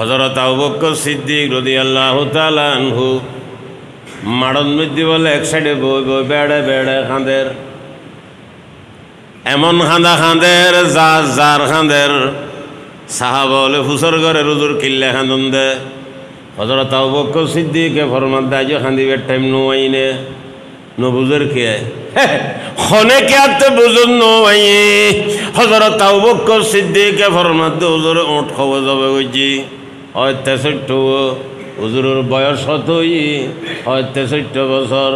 হযরত আবু বকর সিদ্দিক রাদিয়াল্লাহু তাআলা আনহু মাড়ন মধ্যে বলে এক সাইডে বই বই বেড়ে বেড়ে খাঁদের, এমন খাঁদা খাঁদের যার খাঁদের সাহাবা বলে ফুসর ঘরে রুজুর কিল্লে খাঁদন দে। হযরত আবু বকর সিদ্দিকে ফরমান দেয় যে খাঁদিবের টাইম নোয়াইনে নো বুঝের কে খনে কে আতে বুঝুন নোয়াই। হযরত আবু বকর সিদ্দিকে ফরমান দে হুজুরে ওঠ খাওয়া যাবে কইছি হয় 63, হুজুরের বয়স হতই হয় 63 বছর।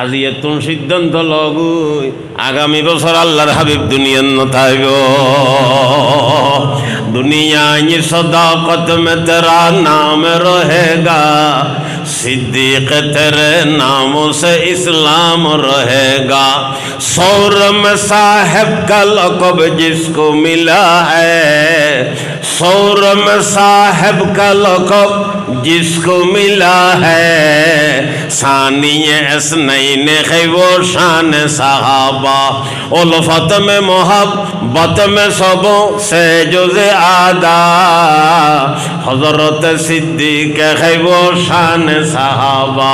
আজি এতন সিদ্ধান্ত লগুই আগামী বছর আল্লাহর হাবিব দুনিয়ার নথাইব। दुनिया ये सदाकत में तेरा नाम रहेगा, सिद्दीक तेरे नामों से इस्लाम रहेगा। सौरम साहब का लक़ब जिसको मिला है, सौरम साहब का लक़ब जिसको मिला है, सानिए इसनैन है वो शान सहाबा। उल्फत में मोहब्बत में सबों से जुज़े आदा, हज़रत सिद्दीक़ है वो शान सहाबा,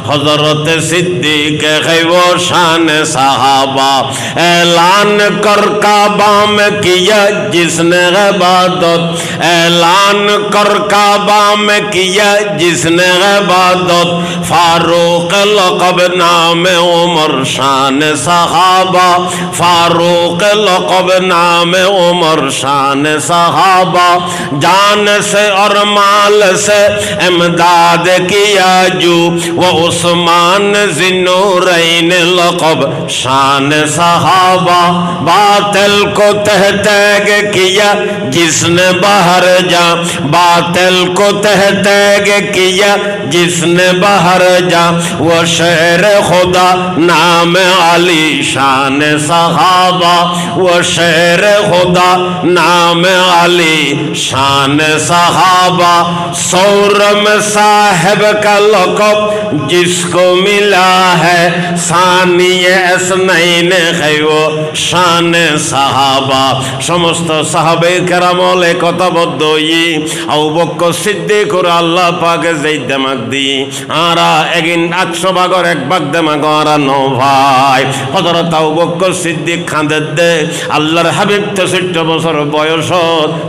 हज़रत सिद्दीक़ है वो शान सहाबा। ऐलान कर काबा में किया जिसने इबादत, ऐलान कर काबा में किया जिसने इबादत। फारूक लक़ब नाम उमर शान सहाबा, फारूक लक़ब नाम उमर शान सहाबा। जान से और माल से इमदाद किया जो वो उस्मान ज़िन्नूरैन लक़ब शान सहाबा। बातिल को तह तैग किया जिसने बाहर जा, बातिल को तह तैग किया जिसने बाहर जा। वो शेर खुदा नाम अली शान सहाबा, वो शेर खुदा नाम अली शान सहाबा। सौरम साहब का लक़ब जिसको मिला है, सानिए इसनैन है वो शान सहाबा। समस्त साहाबे केरामल एकताबद्ध हई আবু বকর সিদ্দিক আল্লাহ পাকে যেই দেমাক দি আরা এগিন 800 ভাগের 1 ভাগ দেমাক আরা 9 ভাই। হযরত আবু বকর সিদ্দিক খাঁদের দে আল্লাহর হাবিব 63 বছর বয়স,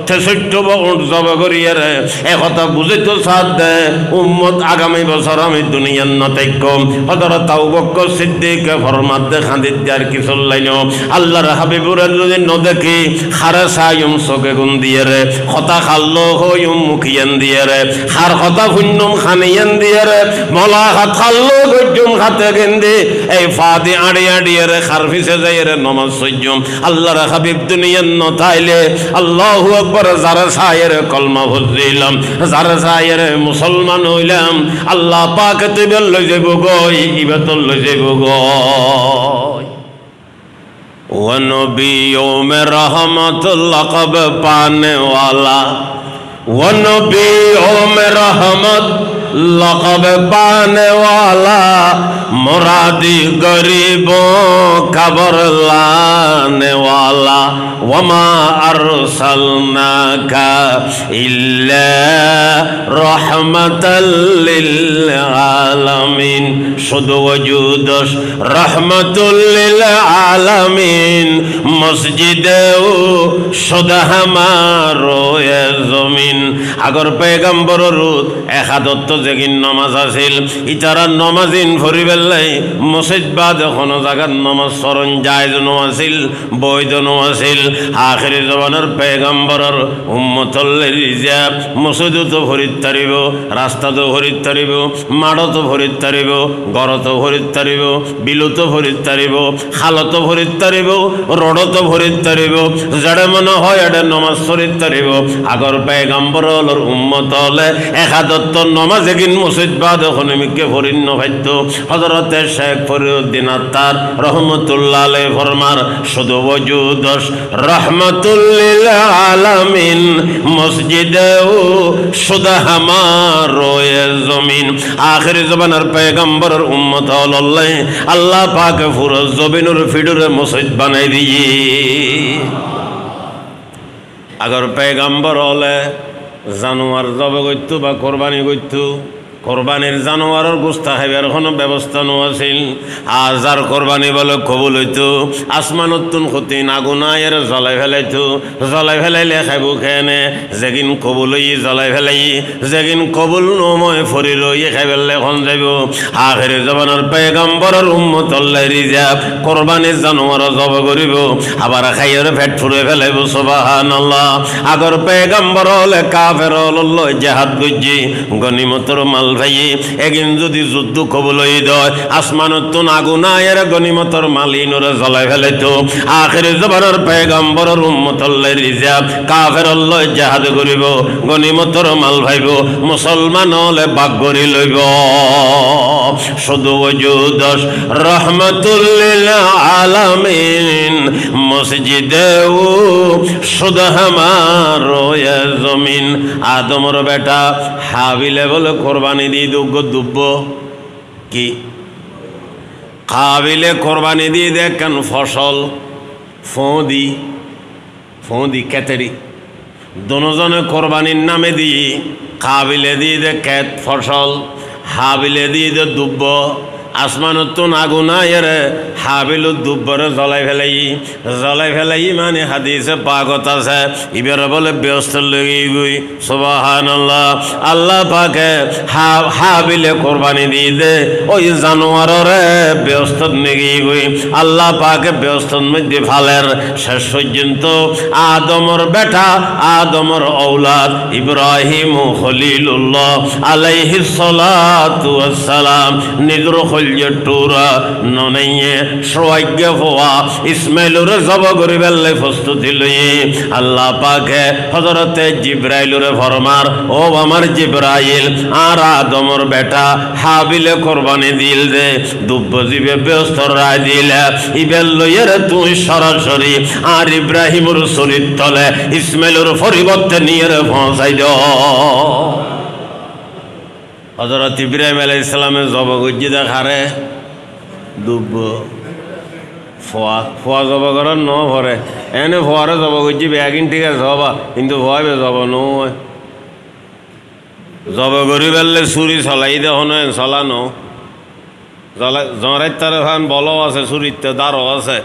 63 উঠ জব করিয়ে রে এ কথা বুঝিত সাথ দে উম্মত আগামী বছর আমি দুনিয়ার নতাইকম। হযরত আবু বকর সিদ্দিক ফরমাত দে খাঁদিত আর কি চললাইন আল্লাহর হাবিবুর যদি ন দেখি খারে সায়ুম চোখে গুন দিয়ে রে কথা খাল্লো হইম মুখিয়ান দিয়ে রে হার কথা ভুন্নম খানিয়ান দিয়ে রে মলা হাত খাল্লো গজ্জুম খাতে গেন্দি এই ফাদি আড়ি আড়িয়ে রে খার ফিসে যাই রে নমাজ সজ্জুম। আল্লাহর হাবিব দুনিয়ার নতাইলে আল্লাহু আকবার যারা সায়ের কলমা ভুজিলাম, যারা সায়ের মুসলমান হইলাম আল্লাহ পাক তুইবেল লই যাইব গই ইবাদত লই যাইব গই। वो नबियों में रहमत लक़ब पाने वाला, वो नबियों में रहमत लक़ब पाने वाला, मुरादी गरीबों का बरलाने वाला। वमा अरसलनाका इल्ला रहमतल लिल आलमीन, शुद्ध वजूदश रहमतुल लिल आलमीन। मस्जिदेও शुद्ध हमारो ये जमीन। আগর পয়গম্বরর একাদত্ত যেগিন নমাজ আছিল ইতারা নমাজিন ফরিবেলাই মসজিদ বাদ কোনো জায়গার নমাজ সরণ জায়েজ ন আছিল, বৈধ ন আছিল। আখিরি জমানার পয়গম্বরর উম্মতল্লে রিজাব মসজিদ তো ভরিত তারিব, রাস্তা তো ভরিত তারিব, মাড় তো ভরিত তারিব, ঘর তো ভরিত তারিব, বিলু তো ভরিত তারিব, খাল তো ভরিত তারিব, রোড তো ভরিত তারিব। যেটা মনে হয় এটা নমাজ ফরিত তারিব। আগর পয়গম্বরর উম্মতলে একাদত্ত নমাজ এগিন মসজিদ বাদ খনিমিকে ফরিন্ন ভাইত। হযরতে শেখ ফরিউদ্দিন আত্তার রহমতুল্লাহ আলাইহি ফরমার শুধু ওজুদশ রহমাতুল লিল আলামিন, মসজিদেও শুধু হামারো এ জমিন। আখিরি জমানার পয়গম্বরের উম্মত হল্লাই আল্লাহ পাক পুরো জমিনের ফিডুরে মসজিদ বানাই দিয়ে। আগর পয়গম্বর হলে জানোয়ার জব করতো বা কোরবানি করতো, কোরবানির জানোয়ারের গোস্ত খাইবার কোনো ব্যবস্থা আছিল। আর যার কোরবানি বলে কবুল হইতো আসমানতুন ক্ষতি নাগুনায়ের জ্বলাই ফেলাইতো, জ্বলাই ফেলাইলে খাইব খেয়ে যেগিন কবুল হই জ্বলাই ফেলাই, যেগিন কবুল নময় ফরি রইয়ে খাই ফেললে এখন যাইব। আখেরি জবানের পেগম্বরের উম্মত আল্লাহ রিজাব কোরবানির জানোয়ার জব করিব, আবার খাইয়ের পেট ফুরে ফেলাইব। সুবহানাল্লাহ। আগর পেগম্বর হলে কাফের হল জেহাদ গজ্জি গনিমতর মাল ভাই এগিন যদি যুদ্ধ কবুল হই দয় আসমানতুন আগুনায়ের গনিমতর মালিনরে জ্বলাই ফেলাইতো। আখেরি জবানের পেগম্বরের উম্মত আল্লাহ রিজাব কাফের হল জেহাদ করিব, গনিমতর মাল ভাইব, মুসলমান হলে বাগ করি লইব। শুধু ওজুদস রহমতুল্লিল আলামিন মসজিদে শুধু হামারো এ জমিন। আদমর বেটা হাবিলে বলে কোরবানি দিয়ে দুগ্গ দুব্ব কি কাবিলে কোরবানি দিয়ে দেখেন ফসল ফোঁদি কেতেরি দুজনে কোরবানির নামে দিয়ে কাবিলে দিয়ে দে কেত ফসল, হাবিলে দিয়ে দে দুব্ব। আসমানতুন আগুনায়ের হাবিল দুব্বরে জ্বলাই ফেলাই মানে হাদিসে পাকত আছে ইবের বলে ব্যস্ত লেগে গুই। সুবহানাল্লাহ। আল্লাহ পাকে হাবিলে কোরবানি দিয়ে দে ওই জানোয়ারে ব্যস্ত নেগে গুই। আল্লাহ পাকে ব্যস্ত মধ্যে ফালের শেষ পর্যন্ত আদমর বেটা আদমর ঔলাদ ইব্রাহিম খলিলুল্লাহ আলাইহিস সালাতু ওয়াস সালাম নিজর টুরা ননাইয়ে সৌভাগ্য হওয়া ইসমাইলুর জব করে বেললে প্রস্তুতি লইয়ে আল্লাহ পাকে হযরতে জিব্রাইলুরে ফরমার ও আমার জিব্রাইল আর আদমর বেটা হাবিলে কোরবানি দিল দে দুব্ব জিবে ব্যস্ত রায় দিলে ইবেল লইয়ের তুই সরাসরি আর ইব্রাহিমুর শরীর তলে ইসমাইলুর পরিবর্তে নিয়ে পৌঁছাই দাও। হযরত ইব্রাহিম আলাইহিস সালামের জব গজ্জি দেখারে দুব্ব ফোয়া জব করার ন ভরে এনে ফোয়ারে জব গজ্জি বেগিন ঠিক আছে হবা কিন্তু ভয় বে জব নয় জব করি বেললে চুরি চলাই দেখুন চলানো জরাই তার এখন বলও আছে চুরিতে দাঁড়ও আছে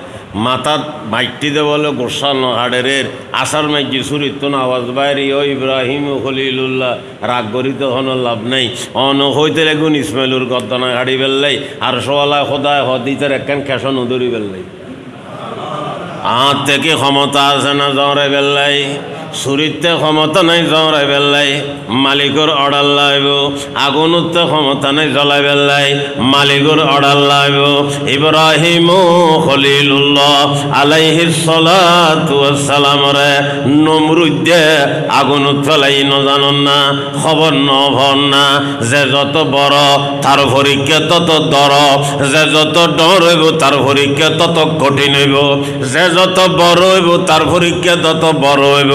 মাথার মাইটিতে বলে গোসানো হাড়ের আসার মাইজি চুরিত আওয়াজ বাইরে ও ইব্রাহিম খলিলুল্লাহ রাগ করি তখন লাভ নেই অন হইতে লাগুন ইসমাইলুর গদ্দনা গাড়ি বেললাই আর সোয়ালা খোদায় হদিতের একখান খেসন উদরি বেললাই হাত থেকে ক্ষমতা আছে না জরাই বেললাই চুরিতে ক্ষমতা নাই জ্বলাই বেললাই মালিকর অর্ডার লাইব আগুনতে ক্ষমতা নাই জ্বলাই বেললাই মালিকর অর্ডার লাইব ইব্রাহিম খলিলুল্লাহ আলাইহিস সালাতু ওয়াস সালাম রে নমরুদে আগুন ফেলাই ন জানন না খবর ন ভর না যে যত বড় তার পরীক্ষা তত দর যে যত ডর হইব তার পরীক্ষা তত কঠিন হইব যে যত বড় হইব তার পরীক্ষা তত বড় হইব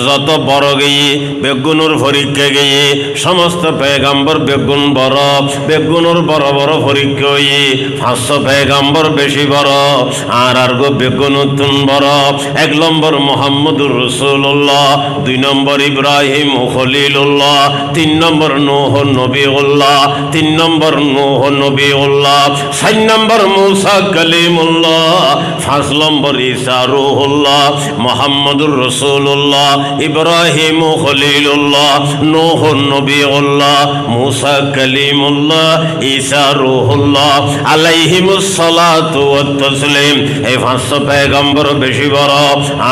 যত বড় গিয়ে বেগুনুর পরীক্ষা গিয়ে সমস্ত পেগাম্বর বেগুন বড় বেগুনুর বড় বড় পরীক্ষা হইয়ে 500 পেগাম্বর বেশি বড় আর আর গো বেগুন তুন বড় 1 নম্বর মুহাম্মদুর রাসূলুল্লাহ 2 নম্বর ইব্রাহিম খলিলুল্লাহ 3 নম্বর নূহ নবীউল্লাহ 3 নম্বর নূহ নবীউল্লাহ 4 নম্বর মুসা কালিমুল্লাহ 5 নম্বর ঈসা রূহুল্লাহ মুহাম্মদুর রাসূলুল্লাহ ইব্রাহিম খলিলুল্লাহ নূহ নবীউল্লাহ মুসা কালিমুল্লাহ ঈসা রূহুল্লাহ আলাইহিমুস সালাতু ওয়াত তাসলিম এই 500 পয়গম্বর বেশি বড়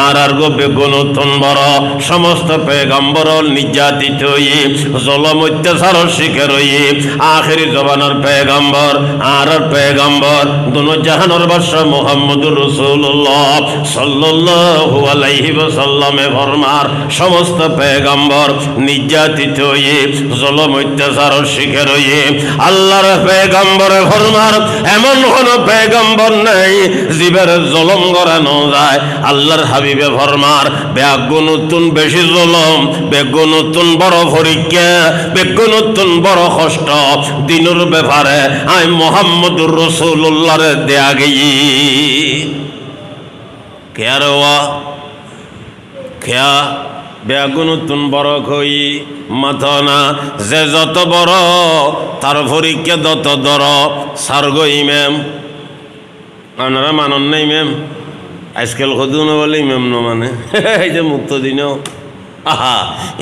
আর আর গো বেগুন তুন বড় সমস্ত পয়গম্বর নির্যাতিত হয়ে জুলম অত্যাচার শিকার হয়ে আখেরি জমানার পয়গম্বর আর পয়গম্বর দুনো জাহানের বাদশা মুহাম্মদুর রাসূলুল্লাহ সাল্লাল্লাহু আলাইহি ওয়াসাল্লামে ফরমার সমস্ত পয়গম্বর নির্যাতিত হয়ে জুলম অত্যাচার শিকার হয়ে আল্লাহর পয়গম্বরে ফরমার এমন কোন পয়গম্বর নাই জিবের জুলম করানো যায় আল্লাহর হাবিবে ফরমার বেগুনতুন বেশি জুলম বেগুনতুন বড় পরীক্ষা বেগুনতুন বড় কষ্ট দিনের ব্যাপারে আই মুহাম্মদুর রাসূলুল্লাহর দেয়া গই কেয়ারওয়া क्या বেগুনতুন বড় কই মাথনা যে যত বড় তার পরীক্ষা তত দর সার্গো ইমাম আপনারা মানন না ইমাম আজকাল কদুন বলে ইমাম ন মানে এই যে মুক্ত দিনও আহা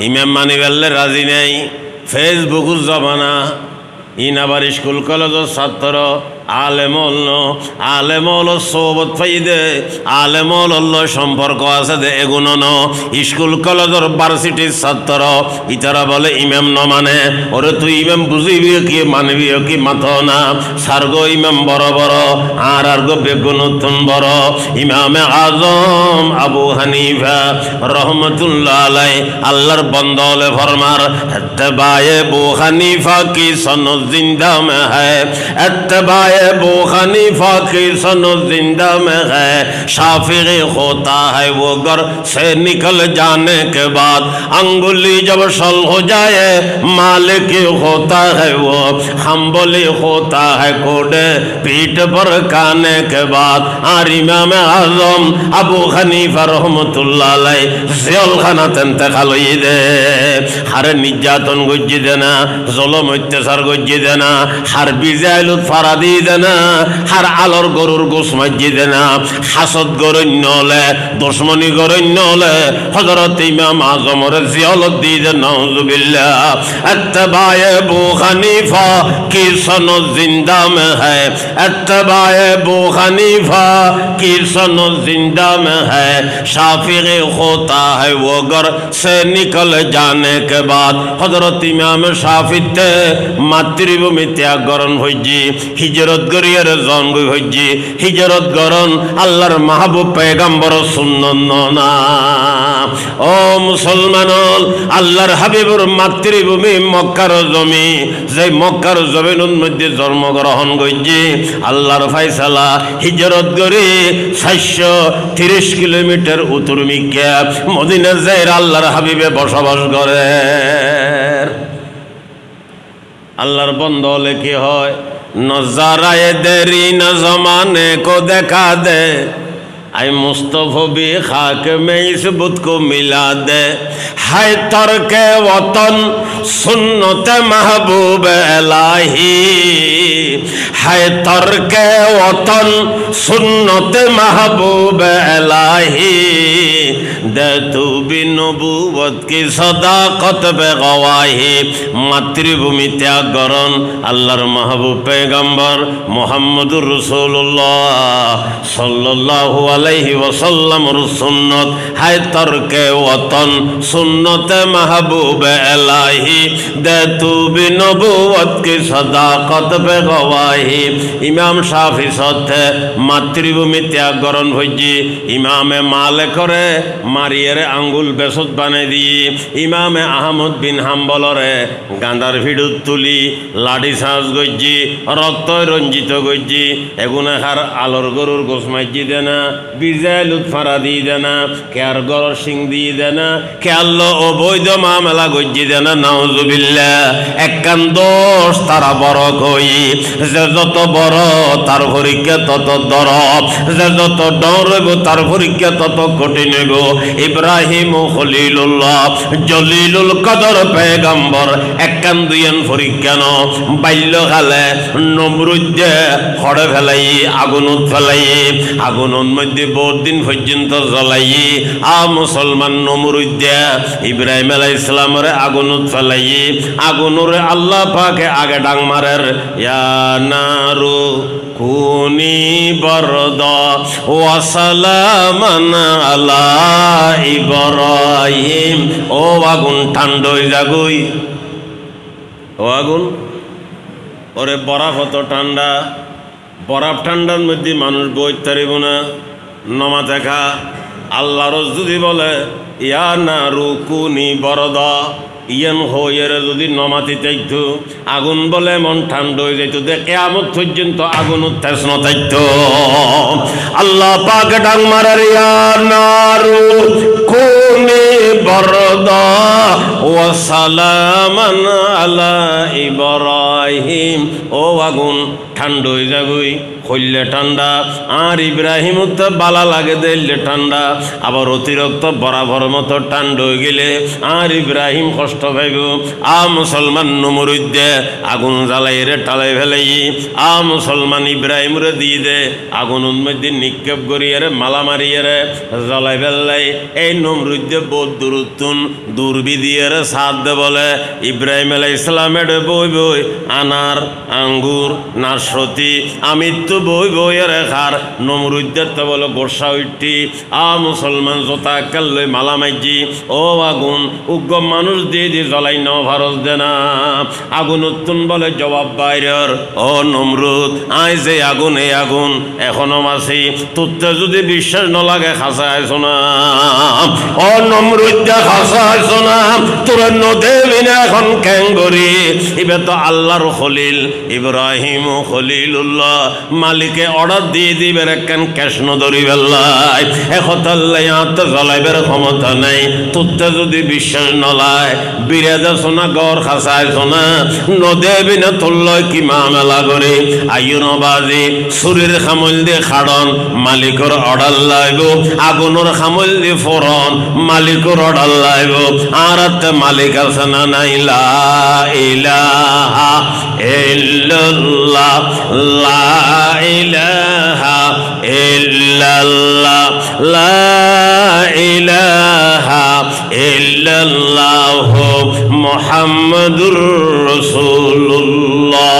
ইমাম মানি বেললে রাজি নেই ফেসবুকের জমানা ইন আবার স্কুল কলেজের ছাত্র আলেমল সোবত ফাইদে আলেমল সম্পর্ক আছে দে এগুলো ন স্কুল কলেজের ভার্সিটির ছাত্র ইতারা বলে ইমাম ন মানে ওরে তুই ইমাম বুঝিবি কি মানবি কি মাথ না সার্গো ইমাম বড় বড় আর গো বেগুনতুন বড় ইমামে আজম আবু হানিফা রহমতুল্লাহ আলাই আল্লাহর বন্দলে ফরমার ইত্তেবায়ে আবু হানিফা কি সনদ জিন্দা মে হ্যায় इत्तेबाए अबू हनीफा की सनद जिंदा में है शाफिई होता है वो घर से निकल जाने के बाद अंगुली जब सल हो जाए मालिकी होता है वो हम्बली होता है कोडे पीठ पर खाने के बाद और इमाम आजम अबू हनीफा रहमतुल्लाह अलैह जेलखानात इंतकाल हुई दे हर निर्यातन गुज्जी देना जुल्म अत्याचार गुज्जी देना हर बिजाइलुत फारादी देना हर आलोर गरुर गोस मज्जी देना हासद गरण्य हले दुश्मनी गरण्य हले हजरत इमाम आजम जियारत दी दे नाउजुबिल्लाह इत्तेबाए अबू हनीफा की सनद जिंदा में है इत्तेबाए अबू हनीफा की सनद जिंदा में है शाफिई होता है वो घर से निकल जाने के बाद हजरत इमाम शाफी ते मातृभूमि त्याग करन হইজি হিজরত করিয়ার জন্ম হইজি হিজরত করন আল্লাহর মাহবুব পয়গম্বর সুন্নত না ও মুসলমান আল্লাহর হাবিবুর মাতৃভূমি মক্কার জমি যে মক্কার জমিনের মধ্যে জন্মগ্রহণ কইজি আল্লাহর ফয়সালা হিজরত করে 430 কিলোমিটার উত্তর মিক্কা মদিনা যাই আল্লাহর হাবিবে বসবাস করে अल्लाहर बंदोले की हो नज़ाराए देरी न ज़माने को देखा दे आई मुस्तफ़ा भी खाक में इस बुत को मिला दे हाय तर्के वतन सुन्नत महबूब इलाही हाय तर्के वतन सुन्नत महबूब इलाही दे तू भी नबूवत की सदाकत पे गवाही मातृभूमि त्याग करन अल्लाहर महबूब पैगंबर मुहम्मदुर रसूलुल्लाह सल्लल्लाहु अलैहि वसल्लम सुन्नत हाय तर्के वतन सुन्नत महबूब इलाही दे तू भी नबूवत की सदाकत पे गवाही इमाम शाफी सत्य मातृभूमि त्याग करन भजी इमामे मालिक करे मारिये आंगुल बेसत बाने दिए इमामे अहमद बिन हाम्बलरे गांदार भिडुत तुली लाठी साज गज्जी रक्त रंजित गज्जी एगुना खार आलोर गरुर गोस माज्जी देना बिजाइलुत फारा दी देना केर गरर सिंह दी देना केल्लो अबैध मामला गज्जी देना नाउजुबिल्लाह एकखान दोष तारा बड़ कई जे যত বড় তার পরীক্ষা তত দরব যে যত ডরব তার পরীক্ষা তত কঠিন গো ইব্রাহিম খলিলুল্লাহ জলিলুল কদর পয়গম্বর একখান দুইয়ান পরীক্ষা ন বাল্যকালে নমরুদে খড়ে ফেলাই আগুনত ফেলাই আগুনের মধ্যে বহুত দিন পর্যন্ত জ্বলাই আ মুসলমান নমরুদে ইব্রাহিম আলাইহিস সালামের আগুনত ফেলাই আগুনরে আল্লাহ পাকে আগে ডাং মারের ইয়া নারু কুনি বরদা ওয়া সালামান আলা ইব্রাহিম ও আগুন ঠান্ডা হয়ে যাগই ও আগুন ওরে বরফ হতো ঠান্ডা বরফ ঠান্ডার মধ্যে মানুষ বইতে পারিব না নমা দেখা আল্লাহর যদি বলে ইয়া নারু কুনি বরদা ইয়ান হইয়ের যদি নমাতি চাইতো আগুন বলে মন ঠান্ডা হয়ে যাইতো দে কিয়ামত পর্যন্ত আগুন উত্তেজ ন থাকতো আল্লাহ পাক ডাক মারার ইয়া নারু কুনি বরদা ওয়া সালামান আলা ইব্রাহিম। ও আগুন ঠান্ডা হয়ে যাবই, হইলে ঠান্ডা। আর ইব্রাহিম তো বালা লাগে দিলে ঠান্ডা, আবার অতিরিক্ত বরাবর মতো ঠান্ডা হয়ে গেলে আর ইব্রাহিম কষ্ট পাইব। মুসলমান নমরুদ্দে আগুন জ্বালাই রে টালাই ফেলাই, মুসলমান ইব্রাহিম রে দিয়ে দে আগুন মধ্যে নিক্ষেপ করিয়ে রে মালা মারিয়ে রে জ্বালাই ফেললাই। এই নমরুদ্দে বহুত দূরত্বন দূরবি দিয়ে রে সাথ দে বলে ইব্রাহিম আলাইহিস সালামের বই বই আনার আঙ্গুর নাশরতি আমি তো বই বইয়ে রেখার। নমরুদ্দের তো বলো বর্ষা উঠি। মুসলমান জোতা কাল্লই মালা মাইজি। ও আগুন উগ্র মানুষ দিয়ে দিয়ে জ্বলাই ন ভারত দে না। আগুন উত্তুন বলে জবাব বাইরের। ও নমরুদ আই যে আগুন এই আগুন এখনো মাসি তোরতে যদি বিশ্বাস ন লাগে খাসা আইস না। ও নমরুদ্দা খাসা আইস না, তোর নদেবি না এখন ক্যাঙ্গরি। এবার তো আল্লাহর খলিল ইব্রাহিম খলিলুল্লাহ মালিকে অর্ডার দিয়ে দিবে কেন কৃষ্ণ ধরি বেল্লাই একতাল্লাই হাতে জ্বলাইবার ক্ষমতা নাই। তোরতে যদি বিশ্বাস নলায় বিরাজা সোনা গড় খাসায় সোনা নদেবি না তোল্লয় কি মামেলা করে আয়ুনবাজি সুরের খামল দিয়ে খাড়ন মালিকর অর্ডার লাইব। আগুনের খামল দিয়ে ফোরন মালিকর অর্ডার লাইব। আর মালিক আছে না নাই লা ইলাহা ইল্লাল্লাহ লা ইলাহা ইল্লাল্লাহ লা ইলাহা ইল্লাল্লাহ মুহাম্মাদুর রাসূলুল্লাহ।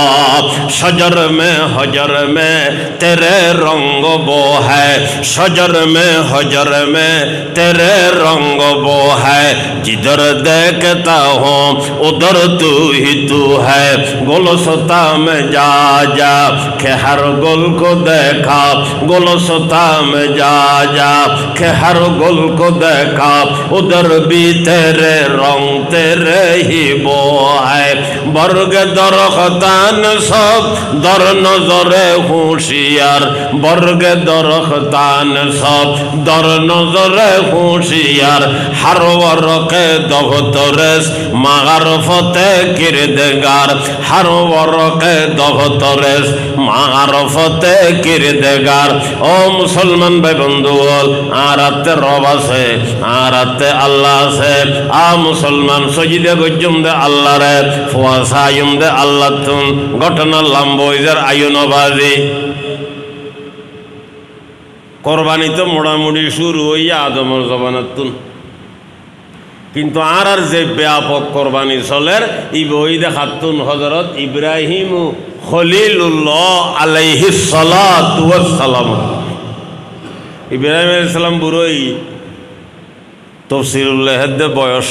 शजर में हजर में तेरे रंग वो है, शजर में हजर में तेरे रंग वो है। जिधर देखता हूँ उधर तू ही तू है। गोलसता में जा जा के हर गोल को देखा, गोलसता में जा जा के हर गोल को देखा। उधर भी तेरे रंग तेरे ही वो है। बर्ग दरख्तान सब दर नजरे होशियार, बर्ग दरख्तान सब दर नजरे होशियार। हर वर्के दफ्तरेस मागरफते किरदगार, हर वर्के दफ्तरेस मागरफते किरदगार। ओ मुसलमान भाई बंधु आराते रब आछे, आराते आल्लाह आछे। आ मुसलमान सजिदे गज्जुम दे आल्लाह रे, फुआसायुम दे आल्लाह तुम। घटना लम्बोइजार आयुनबाजी কোরবানি তো মোটামুটি শুরু হইয়া আদমের জবানাতুন, কিন্তু আর যে ব্যাপক কোরবানি চলের ই বই দেখাতুন হযরত ইব্রাহিম খলিলুল্লাহ আলাইহিস সালাতু ওয়াস সালাম। ইব্রাহিম আলাইহিস সালাম বুড়োই তফসিরুল হেদ বয়স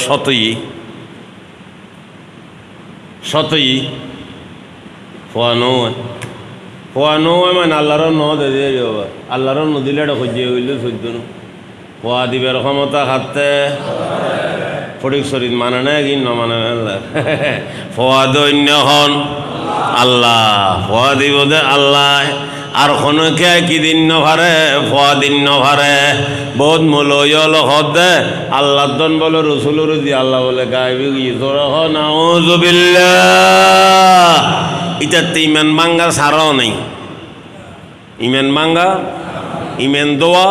শতই ফোয়ানো মানে আল্লাহর ন দে আল্লাহর নদিলে এটা খুঁজে হইলে চোদ্দ ফোয়া দিবের ক্ষমতা খাতে ফটিক শরীর মানে না কি ন মানে ফোয়া দৈন্য হন আল্লাহ, ফোয়া দিব দে আল্লাহ। আর খনকে কি দিন নভারে ফোয়া দিন নভারে বহুত মূল্য হদে আল্লাহ দন বলে রসুলুর দি আল্লাহ বলে গাইবি নাউযুবিল্লাহ। ইটাতে ইমান মাঙ্গা সারাও নেই, ইমান মাঙ্গা ইমান দোয়া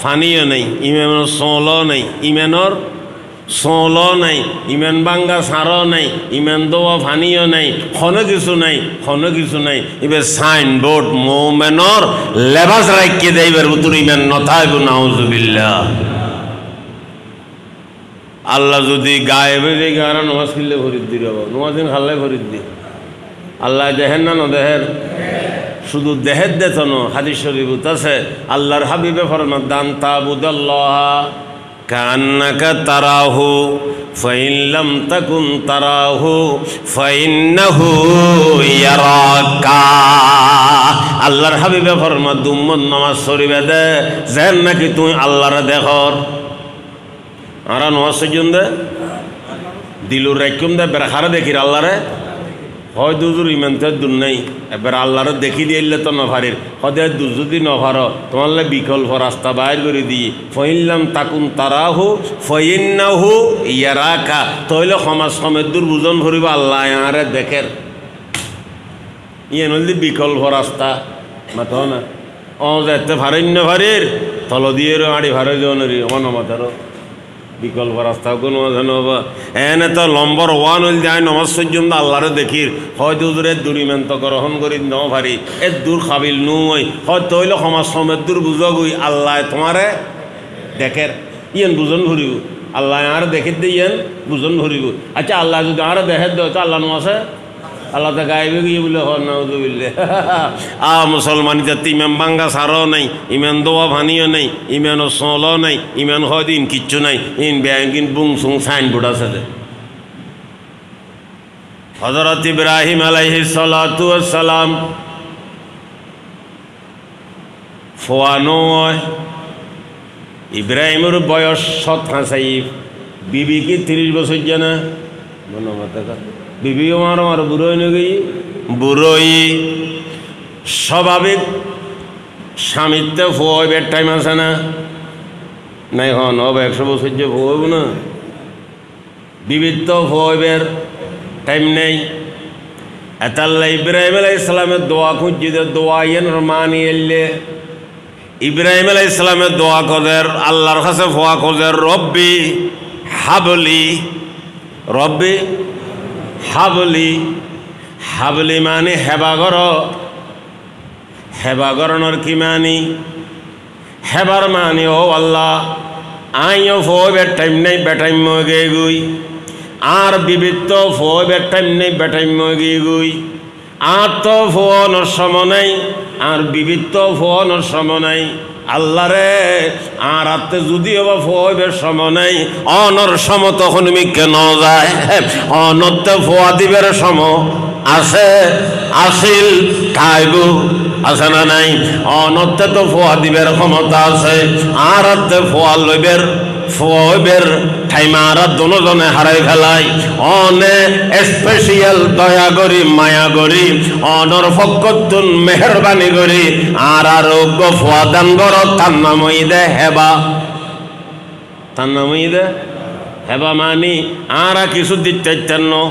ফানিও নেই, ইমানের সোল নেই, ইমানের সোল নাই, ইমান বাঙ্গা সারও নাই, ইমান দোয়া ফানিও নাই, কোনো কিছু নাই, কোনো কিছু নাই। এবার সাইনবোর্ড মোমেনর লেবাস রাখিয়ে দেয় এবার উত্তর ইমান নথাইব নাউযুবিল্লাহ। আল্লাহ যদি গায়েবে যে গারা নমাজ কিনলে ফরিদ দি রব নমাজ দিন খাল্লে ফরিদ দি আল্লাহ দেহের না নদেহের শুধু দেহের দেতন। হাদিস শরীফ আছে আল্লাহর হাবিবে ফরমান দান তাবুদাল্লাহ কান্নাকা তারাহু ফাইন লাম তাকুন তারাহু ফাইন্নাহু ইয়ারাকা। আল্লাহর হাবিবে ফরমান দুম্মত নামাজ শরীফে দে যেন নাকি তুই আল্লাহরে দেখর। আর নমাজ সজন দে দিলুর রাখুম দে বেড়াখারে দেখির আল্লাহরে হয় দুজুর ইমানতে দূর নাই এবার আল্লাহর দেখি দিলে তো নভারের হদের দূর যদি নভার তোমার বিকল্প রাস্তা বাইর করে দিয়ে ফইল্লাম তাকুন তারাহু ফইন্নাহু ইয়ারাকা তইলে সমাজ সমেত দূর বুঝন ভরিব আল্লাহ আরে দেখের ইয়ে নলি বিকল্প রাস্তা মাত না ও যেতে ভারণ্য ভারের তল দিয়ে আড়ি ভারে জনরি অনমাতারও বিকল্প রাস্তা কোনো হবা এনে তো নম্বর ওয়ান হইল যায় নমাজ পর্যন্ত আল্লাহরে দেখির হয়তো দূরে দূরিমেন্ত গ্রহণ করি ন ভারি এর দূর খাবিল নুই হয়তো হইল সমাজ সমেত দূর বুঝগুই আল্লাহ তোমারে দেখের ইয়েন বুঝন ভরিব আল্লাহ আর দেখে দিয়েন বুঝন ভরিব আচ্ছা আল্লাহ যদি আর দেখে দেয় তো আল্লাহ নো আছে আল্লাহ তো গাইবে গিয়ে বলে হলে মুসলমান জাতি ইমান বাঙ্গা সারও নাই ইমান দোয়া ভানিও নাই ইমানও সলও নাই ইমান হয়তো ইন কিচ্ছু নাই ইন ব্যাংকিন বুং সুং সাইনবোর্ড আছে হযরত ইব্রাহিম আলাইহিস সালাতু ওয়াস সালাম ফোয়ানো ইব্রাহিমের বয়স 57 বিবি কি 30 বছর জানা মনে মাথা বিবিও মার বুড়োই নগি বুড়োই স্বাভাবিক স্বামীতে ফোয়াইবের টাইম আছে না নাই হন হবে 100 বছর যে ফোয়াইব না বিবির তো ফোয়াইবের টাইম নেই এতাল্লা ইব্রাহিম আলাইহিস সালামের দোয়া খুঁজছে দোয়া ইয়েন মানি এলে ইব্রাহিম আলাইহিস সালামের দোয়া কদের আল্লাহর কাছে ফোয়া কদের রব্বি হাবলি রব্বি হাবলি হাবলি মানে হেবাগরণর কি মানি হেবার মানি ও আল্লাহ আইও ফোবের টাইম নেই বেটাইম গে গুই আর বিবিত্ত ফোবের টাইম নেই বেটাইম গে গুই আর তো ফোনের সময় নাই আর বিবিত্ত ফোনের সময় নাই আল্লাহ রে আর আত্মে যদিও বা ফোয়াইবের সময় নেই অনর সম তখন আমি কেন যায় অনতে ফোয়া দিবের সম আছে আসিল খাইবু আছে না নাই অনতে তো ফোয়া দিবের ক্ষমতা আছে আর আত্মে ফোয়া লইবের ফোয়াইবের ঠাইমার দুজনে হারাই ফেলাই অনে স্পেশাল দয়া করি মায়া করি অনর ফকতুন মেহরবানি করি আর আরোগ্য ফোয়া দান কর তার নামই দে হেবা তার নামই দে হেবা মানি আর কিছু দিতে না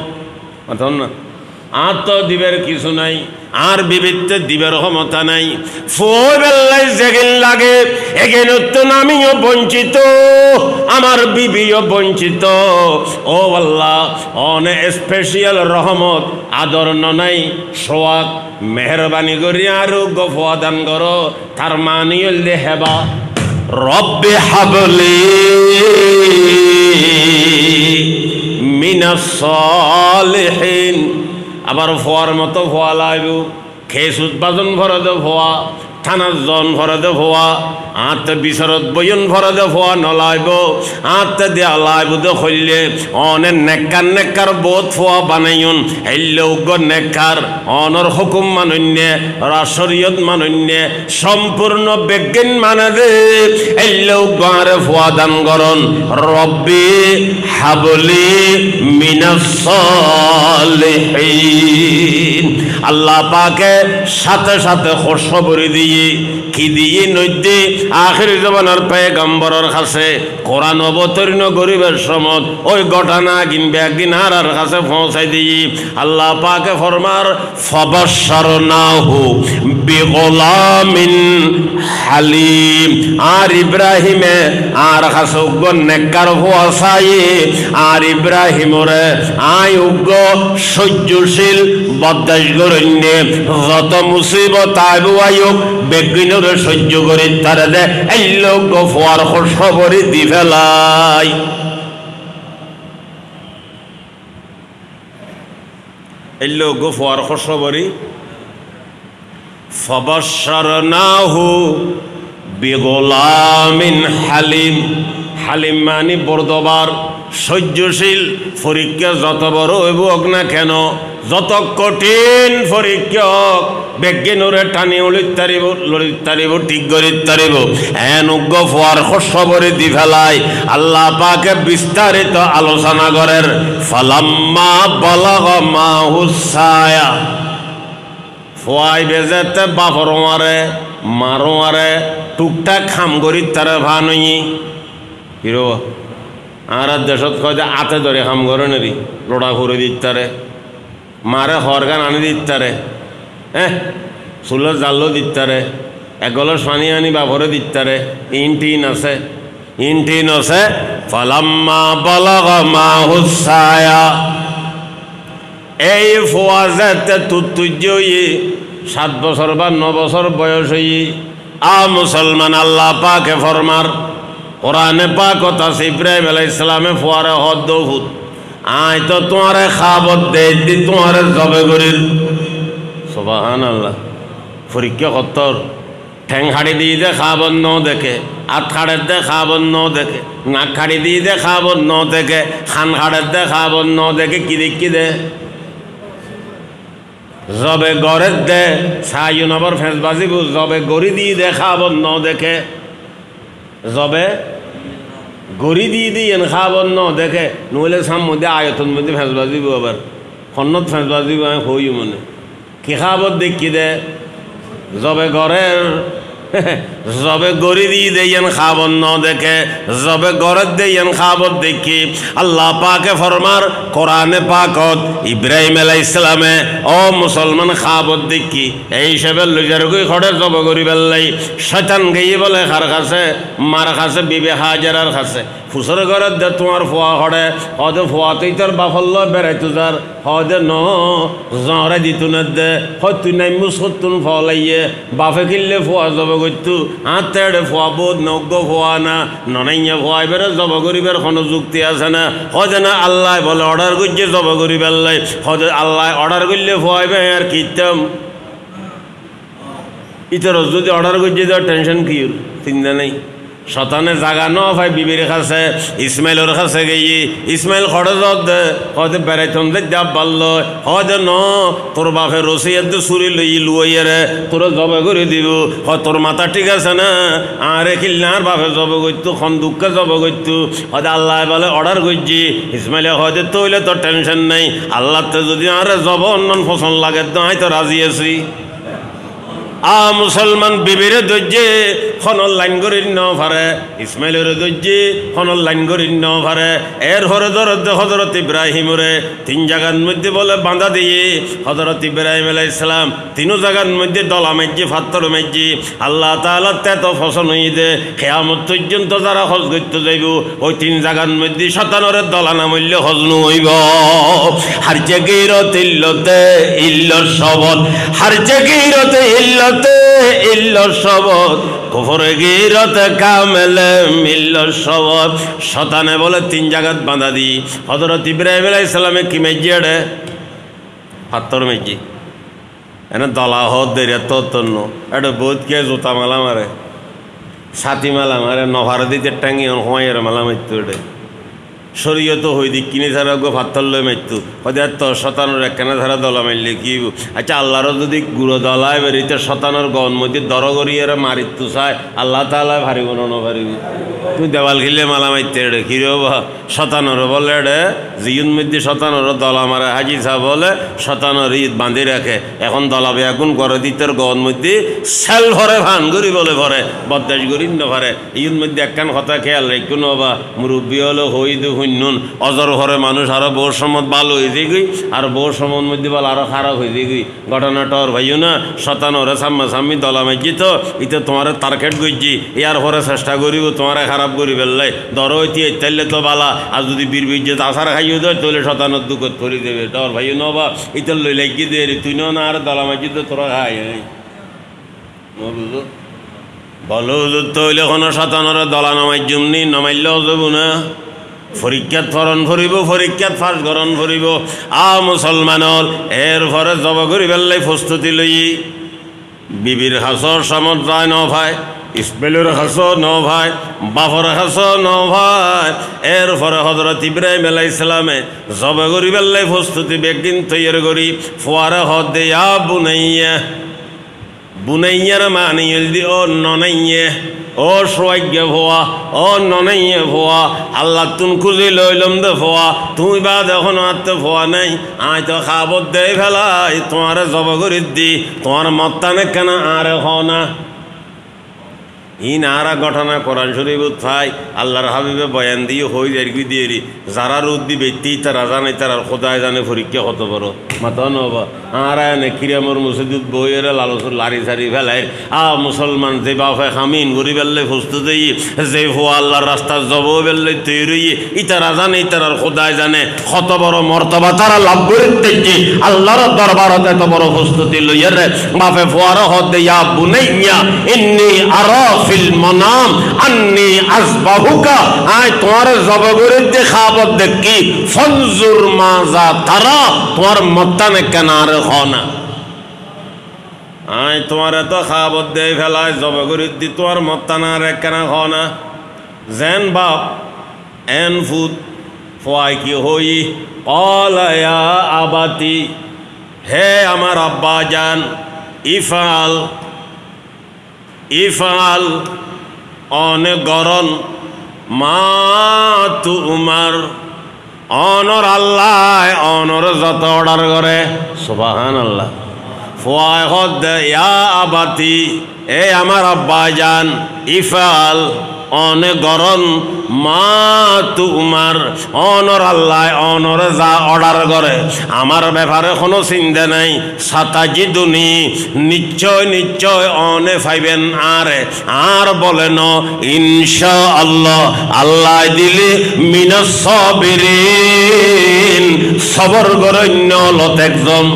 আর তো দিবের কিছু নাই আর বিবিধতে দিবের ক্ষমতা নাই ফোবেল্লাই যেগিন লাগে এগিন তো আমিও বঞ্চিত আমার বিবিও বঞ্চিত ও আল্লাহ অনে স্পেশাল রহমত আদর নাই সোয়াক মেহরবানি করি আরো গফা দান করো তার মানিয়ল দে হেবা রব্বি হাবলি মিনাস সালিহিন আবার ফোয়ার মতো ফোয়া লাইব খেস উৎপাদন ভরে দে ফোয়া থানার জন ভরে দে ফোয়া আত্ম বিচারত বইন ভরে দে ফোয়া নলাইব আত্ম দেয়া লাইব দে হইলে অনেক নেককার বোধ ফোয়া বানাইন হেললে উগ্র নেককার অনর হুকুম মানন্যে রাশরিয়ত মানন্যে সম্পূর্ণ বিজ্ঞান মানে দে হেললে উগ্রে ফোয়া দান করন রব্বি হাবলি মিনাস সালিহিন আল্লাহ পাকে সাথে সাথে খুশখবরি দিয়ে কি দিয়ে নইতে আখির জামানার পয়গম্বরের কাছে কোরআন অবতীর্ণ গরিবের সমত ওই ঘটনা কিনবে একদিন আর কাছে পৌঁছাই দিই আল্লাহ পাকে ফরমার ফাবাশশারনাহু বিগুলামিন হালিম আর ইব্রাহিমে আর কাছে উগ্র নেককার ফোয়াসাই আর ইব্রাহিমরে আয় উগ্র সহ্যশীল বদাস গরণ্যে যত মুসিবত আইব আয়ুক বেগিনরে সহ্য করে তারা দে এই লোক গফার খবরে দি ফেলাই এই লোক গফার খবরে ফাবাশশারনাহু বিগুলামিন হালিম হালিম মানে বর্দবার সহ্যশীল। পরীক্ষা যত বড় হইব হোক না কেন, যত কঠিন পরীক্ষা হোক, বেজ্ঞানরে টানি লড়িতারিব ঠিক করিতারিব। অনুজ্ঞ ফুয়ার খবরে দি ফেলাই আল্লাহ পাকে বিস্তারিত আলোচনা করেন। ফালাম্মা বালাগ মাহুস সায়া, ফুয়াই বেজেতে বাপর মারে মারো মারে টুকটাক খাম করি তারা ভানই হিরো। আর দেশত কয় যে আতে ধরে খাম করে নেরি, লোড়া করে দিতারে, মারে হরগান আনি দিতারে, চুলের জাল্লো দিতারে, একগলের পানি আনি বাপরে দিতারে। ইনটিন আছে, ইনটিন আছে। ফালাম্মা বালাগ মাহুস সায়া, এই ফুয়াজেতে তুতুজ্য 7 বছর বা 9 বছর বয়স হই মুসলমান আল্লাহ পাকে ফরমার কোরআনে পাক কথা ইব্রাহিম আলাইহিস সালামে ফুয়ারে হদ ফুত আয় তো তোমারে খাবত দে দি তোমারে জবে করির। সুবহানাল্লাহ। পরীক্ষা কতর ঠ্যাং হাড়ি দিয়ে দে খাবত ন দেখে, আট খাড়ের দে খাবত ন দেখে, নাক খাড়ি দিয়ে দে খাবত ন দেখে, খান খাড়ের দে খাবত ন দেখে, কি দেখি দে জবে গড়ের দে ছায়ু নবর ফেঁস বাজিব, জবে গড়ি দিয়ে দে খাবত ন দেখে, জবে গড়ি দিয়ে দিয়ে খাবত ন দেখে, নইলে সাম মধ্যে আয়তন মধ্যে ফেঁস বাজিব, আবার খন্নত ফেঁস বাজিব। আমি হই মনে কি খাবত দেখি দে জবে গড়ের জবে গড়ি দিয়ে দেন খাবত ন দেখে, জবে গড়ের দেন খাবত দেখি। আল্লাহ পাকে ফরমার কোরআনে পাকত ইব্রাহিম আলাইহিস সালামে ও মুসলমান খাবত দেখি এই হিসেবে লইজার গই খড়ে জব করি বেল্লাই। শয়তান গিয়ে বলে কার কাছে, মার কাছে, বিবি হাজারার কাছে। ফুসর ঘরের দে তোমার ফুয়া হড়ে হদে ফুয়া তুই তোর বাফল্য বেড়াইতো যার হদে ন জরে দিত না দে হয় তুই নাই মুসতুন ফলাইয়ে বাফে কিনলে ফুয়া জব করতু হাতে ফুয়া বোধ নজ্ঞ ফুয়া না ননাইয়া ফুয়াই বেড়ে জব করিবার কোনো যুক্তি আছে না। হদে না আল্লাহ বলে অর্ডার করছে জব করি বেল্লাই, হদে আল্লাহ অর্ডার করলে ফুয়াইবে আর কিতাম ইতর যদি অর্ডার করছে তো টেনশন কি চিন্তা নেই। শতানে জাগা ন ভাই বিবির কাছে ইসমাইলের কাছে গিয়ে ইসমাইল খড়ে দে হয়তো বেড়াইতন দে যাব পারল হয়তো ন তোর বাপে রসিয়ার দে চুরি লই লুয়ে রে তোর জবে করে দিব। হয় তোর মাথা ঠিক আছে না, আরে কিল্লার বাপে জবে করতো খন দুঃখে জবে করতো। হয়তো আল্লাহ বলে অর্ডার করছি ইসমাইলে হয়তো তৈলে তোর টেনশন নাই, আল্লাহ তো যদি আরে জব অন্য পছন্দ লাগে তো আমি তো রাজি আছি। মুসলমান বিবিরে দর্জে খনল লাইন করি ন পারে, ইসমাইলের দর্জে খনল লাইন করি ন পারে। এর হরে ধরতে হজরত ইব্রাহিমরে 3 জায়গার মধ্যে বলে বাঁধা দিয়ে হজরত ইব্রাহিম আলাইহিস সালাম 3 জায়গার মধ্যে দলা মাইজি ফাত্তর মাইজি। আল্লাহ তাআলা তেত ফসল হই দে কিয়ামত পর্যন্ত যারা হজ করতে যাইব ওই 3 জায়গার মধ্যে শতানরে দলা না মূল্য হজ নু হইব। হার জাগিরতে ইল্লতে ইল্লর শবদ, হার জাগিরতে ইল্লতে ইল্লর শবদ, কুফরে গিরতে কামেলে মিল্লর শবদ। শতানে বলে 3 জায়গাত বাঁধা দি হযরত ইব্রাহিম আলাইহিস সালামে কি মেজি এড়ে পাথর মেজি এনে দলা হদ দেরে তন্ন এটা বহুত কে জুতা মালা মারে, ছাতি মালা মারে, নভার দিতে টাঙ্গি হওয়াইয়ের মালা মারতো। এটে শরীয়ত হই দি কিনে ছাড়া গো পাথর লই মারতো হয়তো তো শতানোর একখানা ধারা দলা মারলে কি। আচ্ছা আল্লাহরও যদি গুঁড়ো দলায় বেরিতে শতানোর গন মধ্যে দর করিয়ে মারিত চায় আল্লাহ তাআলা ভারিব না ভারিব। তুমি দেওয়াল খিলে মালা মারতে এড়ে কিরে শতানোর বলে এড়ে জিউন মধ্যে শতানোর দলা মারে। হাজি সাহ বলে শতানোর ঈদ বাঁধি রাখে, এখন দলা বেয়াগুন করে দিতের গন মধ্যে সেল ভরে ভান করি বলে ভরে বদাস করি ন ভরে। ঈদ মধ্যে একখান কথা খেয়াল রাখুন বা মুরব্বী হলো হই দু নুন অজর ঘরে মানুষ আরো বউর সময় ভালো হয়ে যায় গই আর বউর সময়ের মধ্যে বল আরো খারাপ হয়ে যায় গই। ঘটনাটা ওর ভাইও না শতানোরে সাম্মা সাম্মি দলা মাইজি তো ইতে তোমার টার্গেট করছি ইয়ার পরে চেষ্টা করিব তোমার খারাপ করি ফেললাই দর হইতে তাইলে তো বালা। আর যদি বীর বীর্যে আশার খাইও দেয় তাহলে শতানোর দুঃখত ধরি দেবে তোর ভাইও ন বা ইতে লই লাগি দে তুই না আর দলা মাইজি তো তোরা খাই বুঝো বলো তৈলে কোনো শতানোরে দলা নামাই জুমনি নামাইলেও যাব না। পরীক্ষাত ফরণ ভরিব, পরীক্ষাত ফাঁস গরণ ভরিব। মুসলমানল এর পরে জব করি বেল্লাই প্রস্তুতি লই বিবির হাসর সমত যায় ন ভাই ইসমাইলের হাসো ন ভাই, বাফর হাসো ন ভাই। এরপরে হযরত ইব্রাহিম আলাইহিস সালামে জবে করি বেল্লাই প্রস্তুতি বেগিন তৈরি করি ফোয়ারে হদে ইয়া বুনাইয়া, বুনাইয়ার মানে দি ও ননাইয়ে, ও সৌভাগ্য ভোয়া, ও ননাইয়ে ভোয়া, আল্লাহ তুন খুঁজি লইলম দে ভোয়া, তুমি বা দেখুন আত্ম ভোয়া নাই, আয় তো খাবত দে ফেলাই তোমার জব করি দি, তোমার মত্তানে কেন আর হ না। ইনারা ঘটনা কোরআন শরীফত ভাই আল্লাহর হাবিবে বয়ান দিয়ে হই যারগি দিয়ে যারা রোদ দি ব্যক্তি তারা জানে তারা খোদায় জানে পরীক্ষা কত বড় মাথা নবা আর এনে কিরামর মসজিদত বইয়ের লালসুর লারি সারি ফেলাই মুসলমান যে বাপে খামিন গরি বেললে ফুসতে দেই যে হো আল্লাহর রাস্তা জব বেললে তৈরি ইতারা জানে ইতারার খোদায় জানে কত বড় মর্তবা তারা লাভ করে দেখি আল্লাহর দরবারতে এত বড় প্রস্তুতি লইয়ার বাপে ফোয়ার হদ ইয়া বুনাইয়া ইন্নী আরা ফিল মানাম আন্নী আসবাহুকা, আয় তোমার জব করে দেখাবত দেখি ফনজুর মাজা তারা তোমার মত্তানে কেনার হনা, আয় তোমার এত খাবত দে ফেলায় জব করে দি তোমার মত্তানার কেনা হনা। যেন বাপ এন ফুদ ফোয়াই কি হই কলায়া আবাতি, হে আমার আব্বা জান ইফাল ইফাল অনে গরন মা তু উমার, অনর আল্লাহ অনর যত অর্ডার করে সুবহানাল্লাহ। ফোয়ায় হদ ইয়া আবাতি, এ আমার আব্বা জান ইফাল অনে গরন মা তু উমার, অনর আল্লাহ অনর যা অর্ডার করে আমার ব্যাপারে কোনো চিন্তা নাই। সাতাজিদুনি নিশ্চয় নিশ্চয় অনে ফাইবেন আর বলেন ইনশা আল্লাহ, আল্লাহ দিলে মিনাস সাবিরিন সবর গরণ্য লত একজন।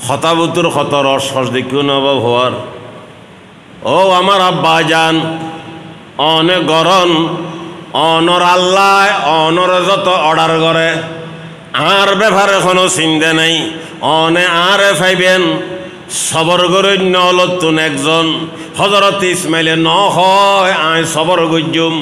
হতাবুতুর হত রস হস দেখিও নবাব হওয়ার, ও আমার আব্বা জান অনে গরন অনর আল্লাহ অনর যত অর্ডার করে আর ব্যাপারে কোনো চিন্তা নেই। অনে আরে ফাইবেন সবর গরণ্য লতুন একজন। হযরত ইসমাইলে ন হয় আয় সবর গজ্জুম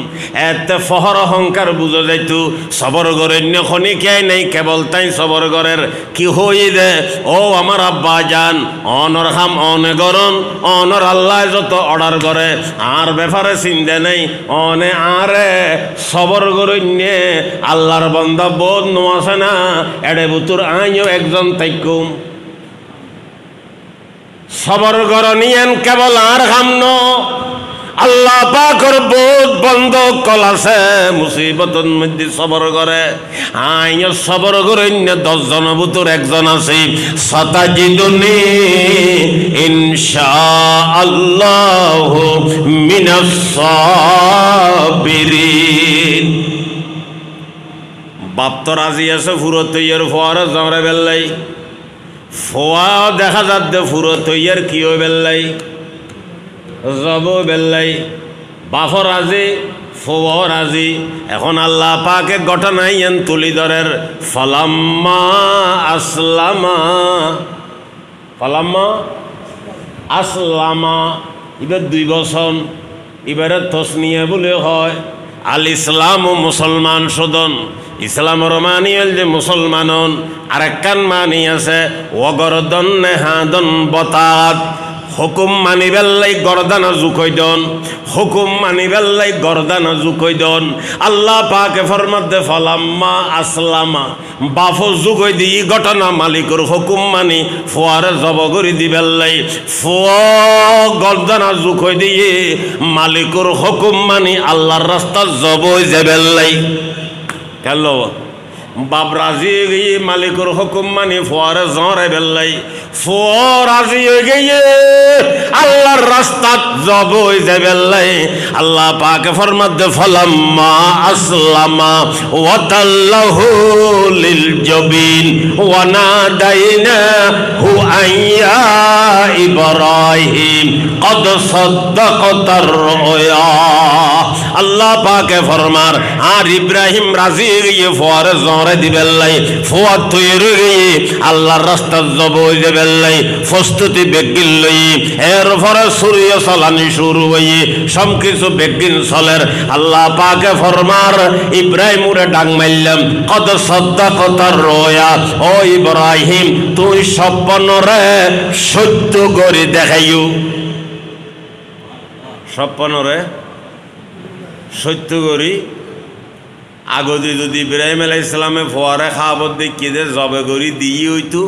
এতে ফহর অহংকার বুঝো যাইতু সবর গরণ্য খনিকাই নেই কেবল তাই সবর গরের কি হই দে। ও আমার আব্বা জান অনর হাম অনে গরন অনর আল্লাহ যত অর্ডার করে আর ব্যাপারে চিন্তা নেই। অনে আরে সবর গরণ্যে আল্লাহর বান্দা বোধ নো আছে না এডে বুতুর আইও একজন তাইকুম সবর গরনিয়েন কেবল আর হামন আল্লাহ পাকর বোধ বন্ধ কল আছে মুসিবতর মধ্যে সবর করে আইন সবর গরন্য 10 জন বুতুর একজন আছে। সাতাজিদুনি ইনশাআল্লাহ মিনাস সাবিরিন। বাপ তো রাজি আছে ফুরো তৈয়ার ফোয়ারা জমরে বেল্লাই ফোয়া দেখা যাচ্ছে ফুরো তৈয়ার কিও বেল্লাই জব বেল্লাই বাফ রাজি ফোয়া রাজি। এখন আল্লাহ পাকে ঘটনাই এন তুলি ধরের ফালাম্মা আসলামা ফালাম্মা আসলামা এবার 2 বছর এবারে তসনিয়া বলে হয় আল ইসলাম ও মুসলমান সদন ইসলামর মানি হল যে মুসলমানন আরেকখান মানি আছে ওগরদন নেহাদন বতাত হুকুম মানি বেল্লাই গরদানা জুকইদন হুকুম মানি বেল্লাই গরদানা জুকইদন। আল্লাহ পাকে ফরমাত দে ফালাম্মা আসলামা বাফ জুকই দি ঘটনা মালিকর হুকুম মানি ফোয়ারে জব করি দি বেল্লাই ফোয়া গরদানা জুকই দিয়ে মালিকর হুকুম মানি আল্লাহর রাস্তা জব যে বেল্লাই কেন বাপ রাজি হয়ে গিয়ে মালিকর হুকুম মানি ফোয়ারে জরে বেল্লাই ফোয়া রাজি হয়ে গিয়ে আল্লাহর রাস্তা জব হয়ে যায় বেল্লাই। আল্লাহ পাকে ফরমাত দে ফালাম্মা আসলামা ওয়া তাল্লাহু লিল জাবিন ওয়া নাদাইনাহু আইয়া ইব্রাহিম কদ সাদ্দাকতার রুয়া। আল্লাহ পাকে ফরমার আর ইব্রাহিম রাজি গিয়ে ফোয়ারে জরে দিবেন লাই, ফোয়ার তৈরি গিয়ে আল্লাহর রাস্তা জব হয়ে যাবেন লাই, প্রস্তুতি বেগিন লই, এরপরে সূর্য চলানি শুরু হয়ে সব কিছু বেগিন চলের। আল্লাহ পাকে ফরমার ইব্রাহিম উরে ডাং মারলাম, কদ সাদ্দাকতার রুয়া, ও ইব্রাহিম তুই স্বপ্নরে সত্য করে দেখাইও। স্বপ্নরে সত্য করি আগদি যদি ইব্রাহিম আলাইহিস সালামে ফোয়ারে খাওয়াবত দেখি দে জবে করি দিয়ে হইতো,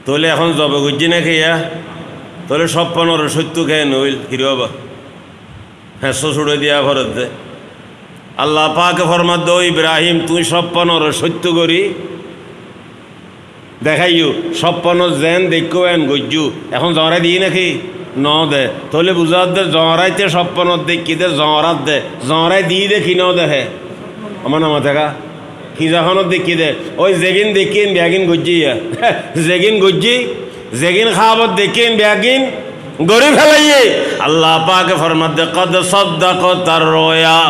তাহলে এখন জবে করছি না খেয়া, তাহলে স্বপ্নরে সত্য খেয়ে নইল হিরো বাবা হ্যাঁ শ্বশুরে দিয়া ভরত দে। আল্লাহ পাকে ফরমাত দো ইব্রাহিম তুই স্বপ্নরে সত্য করি দেখাইও, স্বপ্ন যেন দেখো এন গজ্জু এখন জরা দিই নাকি ন দে, তাহলে বুঝাত দে জরাইতে স্বপ্ন দেখি দে জরাত দে, জরাই দিয়ে দেখি ন দেখে আমার নামা থাকা কি যখন দেখি দে ওই যেগিন দেখিন ব্যাগিন গজ্জি যেগিন গজ্জি যেগিন খাওয়াবত দেখিন ব্যাগিন গরি ফেলাইয়ে। আল্লাহ পাক ফরমাত দে কদ সাদ্দাকতার রুয়া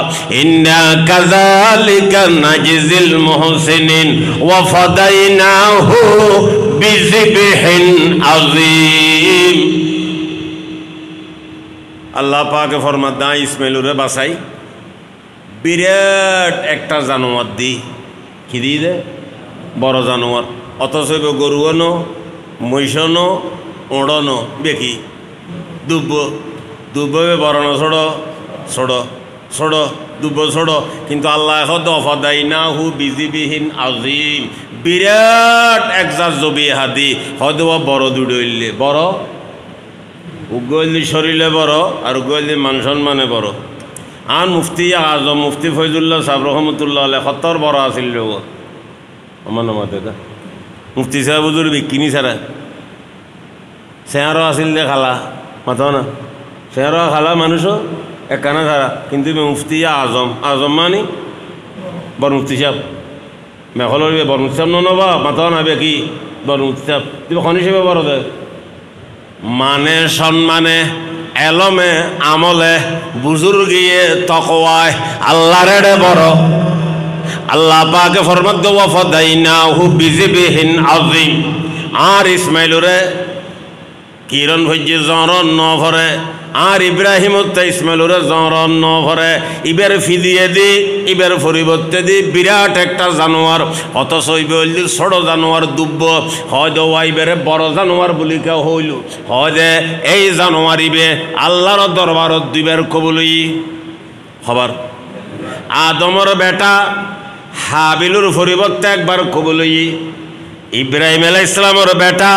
ইন্না কাযালিকা নাজিল মুহসিনিন ওয়া ফাদাইনাহু বিযিবহিন আযীম। আল্লাহ পাক ফরমাত দা ইসমাইলুরে বাঁচাই বিরাট একটা জানোয়ার দি কি দিয়ে দে বড় জানোয়ার, অথচ গরুও নো মহিষও নো ওড়নো বেকি দুব্ব দুব্ব বরণ ছোড়ো ছোড়ো ছোড়ো দুব্ব ছোড়ো, কিন্তু আল্লাহ এখন অফাদাইনাহু বিযিবহিন আযীম বিরাট একজা জবি হাদি হয়তো বড় দুড়ইলে বড় উগলি শরীরে বড় আর উগলি মান সম্মানে বড়। আর মুফতি আজম মুফতি ফয়জুল্লাহ সাহেব রহমতুল্লাহ আলাইহি খতর বড় আছিল আমার নামাতে মুফতি সাহেব হুজুর বিকিনি ছাড়া চেয়ারও আছিল দে খালা মাথা না চেয়ারও খালা মানুষও একখানা ছাড়া, কিন্তু মুফতি আজম আজম মানি বড় মুফতি সাহেব মেঘলর বড় মুফতি সাহেব নবা মাথা না কি বড় মুফতি সাহেব তুমি খন হিসেবে বড় দে মানে সম্মানে এলমে আমলে বুজুর্গিয়ে তকওয়ায় আল্লাহর বড়। আল্লাহ পাকে ফরমাত দে ওয়া ফাদাইনাহু বিযিবহিন আযীম। আর ইসমাইলুরে কিরণ ভজ্জে জরন ন ভরে আর ইব্রাহিম ইসমাইলুরে জরন ন ভরে ইবের ফিদিয়ে দি ইবের পরিবর্তে দি বিরাট একটা জানোয়ার, অথচ ইবে ছোট জানোয়ার দুব্ব হয়তো ইবেরে বড় জানোয়ার বলি কেউ হইল হয় যে এই জানোয়ার ইবে আল্লাহর দরবারত দিবের কবুলই খবর। আদমর বেটা হাবিলুর পরিবর্তে একবার কবুলই, ইব্রাহিম আলাইহিস সালামের বেটা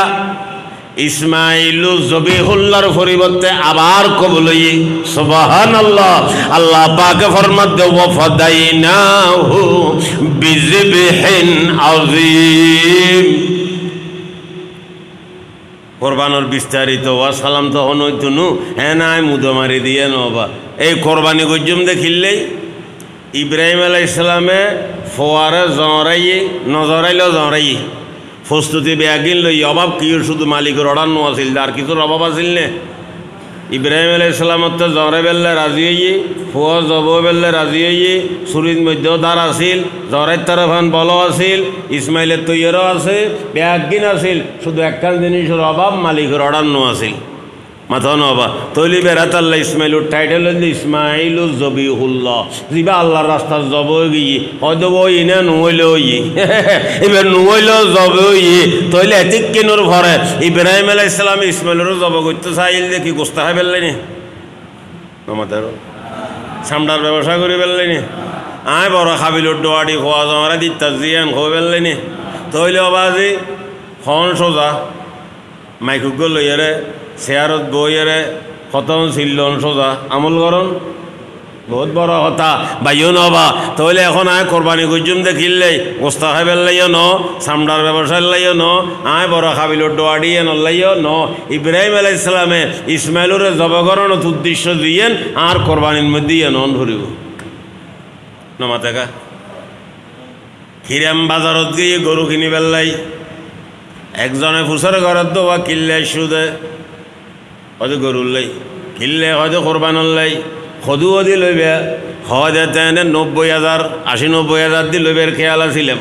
ইসমাইলু জবিহুল্লাহর পরিবর্তে আবার কবুলই সুবহানাল্লাহ। আল্লাহ পাক ফরমাত দে ওয়া ফাদাইনাহু বিযিবহিন আযীম। কোরবানোর বিস্তারিত ওয়া সালাম তো হনইতুনু হ্যাঁ নাই মুদো মারি দিয়ে নবা এই কোরবানি গজ্জুম দেখিলেই ইব্রাহিম আলাইহিস সালামে ফোয়ারে জরাই নজরাইলো জরাই প্রস্তুতি ব্যাগিন লই অভাব কি শুধু মালিকের অর্ডার নো আছিল আর কিছুর অভাব আছিল নে। ইব্রাহিম আলাইহিস সালামত তো জরে বেললে রাজি হইয়ে ফোয়া জব বেললে রাজি হইয়ে সুরির মধ্যেও দার আছিল জরের তরফান বল আছিল ইসমাইলের তৈয়ারও আছে ব্যাগিন আছিল, শুধু একখান জিনিসের অভাব মালিকের অর্ডার নো আছিল মাথা নবা তৈলি বেড়াতাল্লাহ ইসমাইলুর টাইটেল হইলে ইসমাইলু জবিহুল্লাহ যিবা আল্লাহর রাস্তার জব গিয়ে হয়তো ওই না নুইলে ওই এবার নুইলেও জব ইয়ে তৈলে এতিক কিনুর ভরে ইব্রাহিম আলাইহিস সালাম ইসমাইলুরও জব করতে চাইল দেখি গোস্তা খাই ফেললেনি আমাদের সামডার ব্যবসা করে ফেললেনি আয় বড় খাবিলুর ডোয়াটি খোয়া জমারা দিতা জিয়ান খো ফেললেনি তৈলে অবাজি খন সোজা মাইকুগ লইয়ারে চেয়ারত বইয়েরে খতম ছিলন সোজা আমল করন বহুত বড় কথা বাইও নবা তইলে এখন আয় কোরবানি গুজুম দেখিলেই গোস্তা খাই ফেললাইও ন সামডার ব্যবসা লাইও ন আয় বড় খাবিলুর ডোয়াডিয়ে নলাইও ন। ইব্রাহিম আলাইহিস সালামে ইসমাইলুরে জবকরণত উদ্দেশ্য দিয়েন আর কোরবানির মধ্যে নন ধরিব নমাতেকা হিরাম বাজারত গিয়ে গরু কিনি ফেললাই একজনে ফুসরে ঘরের দোয়া কিনলে সুদে হয়তো গরুর লাই কিনলে হয়তো কোরবানোর লাই সদুও দি লইবে হয়তো তেনে 90,000 80-90,000 দি লইবের খেয়াল আছিলাম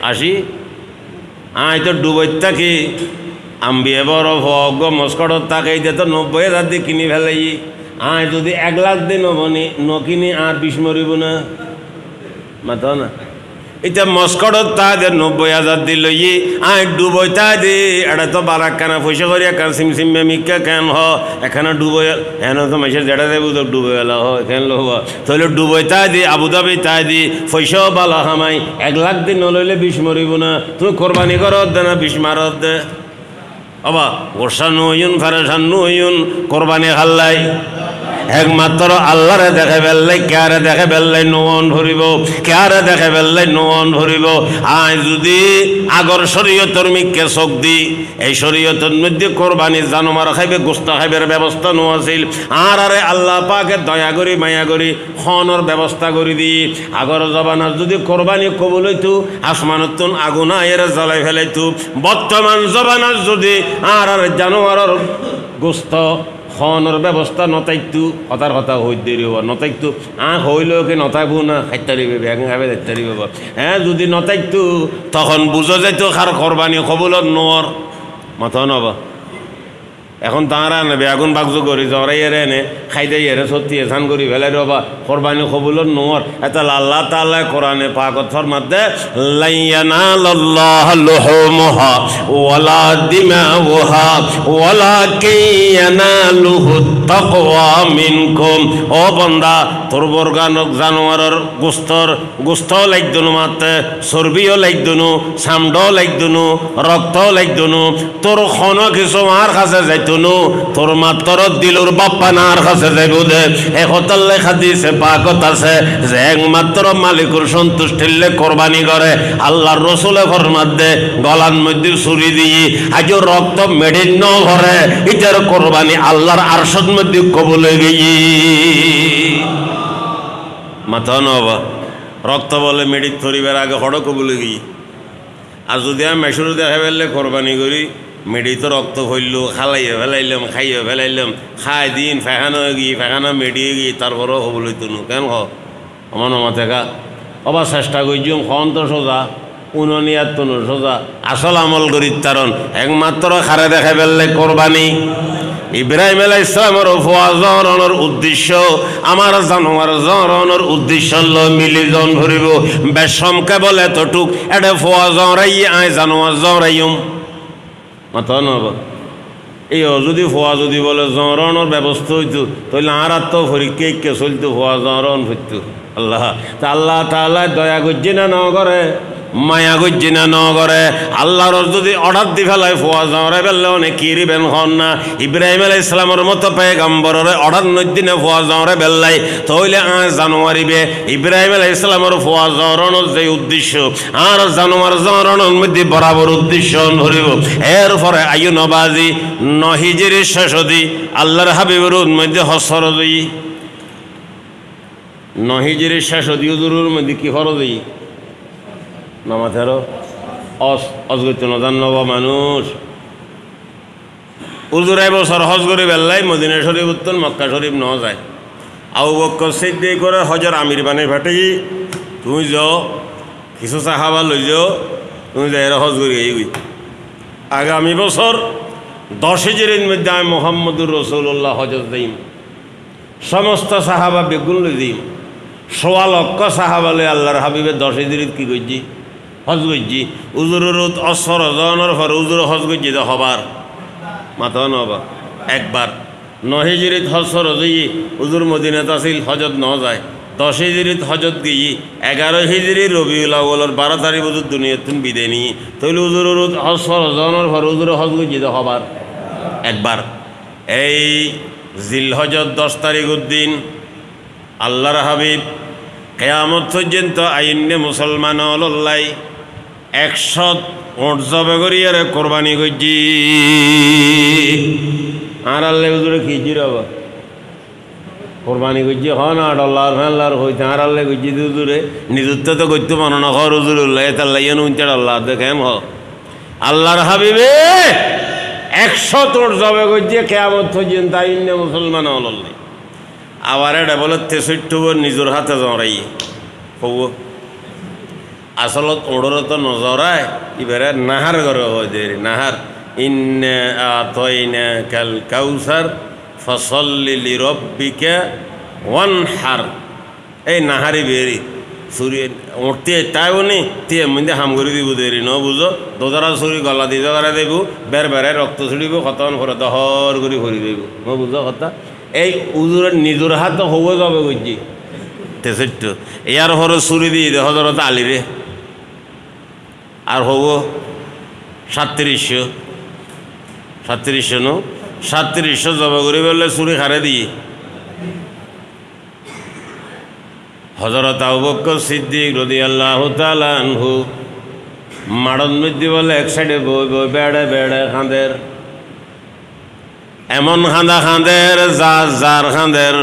80 আয় তো ডুবই থাকি আম্বিয়ে বড় ভগ মস্কটত থাকে যে তো 90,000 দি কিনি ফেলাই আয় যদি 1 লাখ দিন নবনি নকিনি আর 20 মরিব না মাথা না এটা মস্কটত তাদের 90,000 দি লই আয় ডুবই দি এটা তো বারাক্কানা পয়সা করিয়া কান সিম মিকা কেন হ এখানে ডুবই এন তো মাসে যেটা দেবো তো ডুবে গেল হ এখানে লোক তাহলে ডুবই দি আবুধাবি দি পয়সাও বালা হামাই 1 লাখ দিন নলইলে 20 মরিব না তুমি কোরবানি করত দে না 20 মারত দে অবা গোসা নুয়ুন ফারেসান নুয়ুন কোরবানি খাল্লাই একমাত্র আল্লাহরে দেখে বেললাই কারে দেখে বেললাই নোন ভরিব কারে দেখে বেললাই নোন ভরিব আয় যদি আগর শরীয়তর মিকে চোখ দি এই শরীয়তর মধ্যে কোরবানি জানোয়ার খাইবে গোস্ত খাইবের ব্যবস্থা নো আছিল আর আরে আল্লাহ পাকে দয়া করি মায়া করি খনর ব্যবস্থা করে দি আগর জবানার যদি কোরবানি কবুল হইতো আসমানতুন আগুন আয়ের জ্বালাই ফেলাইতো বর্তমান জবানার যদি আর আরে জানোয়ারের গোস্ত খনর ব্যবস্থা নতাইতো কথার কথা হই দেরি হব নতাইতো হইলেও কি নতাইবো না খাইতারিবে বেগ খাবে দেখতারিব হ্যাঁ যদি নতাইতো তখন বুঝো যাইতো খার কোরবানি কবুলত নোর মাথা নবা এখন তাঁরা নেবে আগুন বাগজু করি জরাই এরে এনে খাইতে এরে সত্যি এসান করি ফেলাই রবা কোরবানি কবুলত নোর এটা আল্লাহ তাআলা কোরআনে পাকত ফরমাতে লাইয়ানাল্লাহু লুহুমুহা ওয়ালা দিমাউহা ওয়ালাকিয়ানালুহু তাকওয়া মিনকুম ও বান্দা তোর বর্গানক জানোয়ারের গোস্ত লাগদুনু মাতে চর্বিও লাগদুনু চামড়াও লাগদুনু রক্তও লাগদুনু তোর খন কিছু মার কাছে যাইতুনু তোর মাত্র দিলুর বাপ্পা নার কাছে যাইব দে একতার লেখা দিয়েছে পাকত আছে যে একমাত্র মালিকুর সন্তুষ্টিলে কোরবানি করে আল্লাহর রসুলে ফরমাত দে গলার মধ্যে ছুরি দিয়ে আজ রক্ত মেডিন ন ঘরে ইটার কোরবানি আল্লাহর আরশদ মধ্যে কবুল হয়ে গেই মাথা নবা রক্ত বলে মেডিট ধরিবার আগে হড় কবুল হয়ে গেই আর যদি আমি মেশুর দেখা ফেললে কোরবানি করি মেডি তো রক্ত হইল খালাইয়ে ফেলাইলাম খাইয়ে ফেলাইলাম খাই দিন ফেখানো গিয়ে ফেখানা মেডিয়ে গিয়ে তারপরেও হবল হইতো নু কেন আমার মাথা কা অবার চেষ্টা করছি খন তো সোজা উননিয়ার তো সোজা আসল আমল করি তারণ একমাত্র খারে দেখা ফেললে কোরবানি ইব্রাহিম আলাইহিস সালামের উপওয়া জরনের উদ্দেশ্য আমার জানোয়ার জরনের উদ্দেশ্য মিলিজন ভরিব বেশমকে বলে এতটুক এটা ফোয়া জরাই আয় জানোয়ার জরাইম মাথা নব এই যদি ফোয়া যদি বলে জরনের ব্যবস্থা হইতো তাহলে আর তো পরীক্ষা কে চলতো ফোয়া জরন হইতো আল্লাহ তা আল্লাহ তাআলা দয়া করছে না ন করে মায়া করছে না ন করে আল্লাহর যদি অর্ডার দি ফেলায় ফোয়া জরে ফেললে অনেক কিরিবেন হন না ইব্রাহিম আলাইহিস সালামের মতো পেগম্বরের অর্ডার নদিনে ফোয়া জরে ফেললাই তাহলে জানুয়ারিবে ইব্রাহিম আলাইহিস সালামের ফোয়া জরনের যে উদ্দেশ্য আর জানুয়ার জরনের মধ্যে বরাবর উদ্দেশ্য ধরিব এরপরে আয়ু নবাজি নহিজির শেষদি আল্লাহর হাবিবের মধ্যে হসর দিই নহিজির শেষদি উজুরের মধ্যে কি ফরজ দিই নামাজেরও অজগত নজান নব মানুষ উজুর এবছর হজ করে বেল্লাই মদিনা শরীফ উত্তর মক্কা শরীফ ন যায় আবু বকর সিদ্দিক করে হজর আমির বানে ফাটেই তুমি যাও কিছু সাহাবা লই যাও তুমি যাই হজ করে এই আগামী বছর 10 হিজরির মধ্যে আমি মুহাম্মদুর রাসূলুল্লাহ হজত দিম সমস্ত সাহাবা বেগুন লই দিম 1.25 লক্ষ সাহাবা লই আল্লাহর হাবিবের 10 হিজরিত কি করছি হজ করছি উজুরের অসর জনের পর উজুর হজ করছি তো হবার মাথা নবা একবার 9 হিজরিত হজ ফরজ উজুর মদিনাত আসিল হজত ন যায় 10 হিজরিত হজত গিয়ে 11 হিজরি রবিউল আউয়ালের 12 তারিখ উজুর দুনিয়াতুন বিদায় নিয়ে তাহলে উজুরের হজ ফরজ জনের পর উজুর হজ করছি তো হবার একবার এই জিলহজত 10 তারিখের দিন আল্লাহর হাবিব কিয়ামত পর্যন্ত আইনে মুসলমান হল্লাই 100 ওট জবে করিয়ারে কোরবানি করছি আর আল্লাহ হুজুরে কি জিরাবা কোরবানি করছি হন $1 ফেলার হইতে আর আল্লাহ করছি হুজুরে নিজত্ব তো করতে মনে না হর হুজুর উল্লাহ তাল্লাহ $1 দেখেন হ আল্লাহর হাবিবে 100 তোর জবে গিয়ে কেয়ামত পর্যন্ত আইন মুসলমান হললে আবার এটা বলে 63 নিজের হাতে জড়াই হব আসলত ওড়র তো নজরায় এবারে নাহার ঘরে হয় দেরি নাহার ইন্না আতাইনাকাল কাউসার ফসল্লি লিরাব্বিকা ওয়ানহার এই নাহারি বেরি চুরি উঠতে তাইও নি তে মধ্যে হাম করে দিব দেরি ন বুঝো দোদারা চুরি গলা দি দোদারা দেব বের বেড়ে রক্ত ছুড়িব খতন করে দহর করে ভরি দেব ন বুঝো কথা এই উজুরের নিজের হাত হব যাবে বুঝছি তেসট্ট ইয়ার হরে চুরি দিয়ে দে হজরত আলিরে আর হব 3700 নো 3700 জবা করে বললে চুরি খারে দিয়ে হযরত আবু বকর সিদ্দিক রাদিয়াল্লাহু তাআলা আনহু মাড়ন মধ্যে বলে এক সাইডে বই বই বেড়ে বেড়ে খাঁদের এমন খাঁদা খাঁদের যার খাঁদের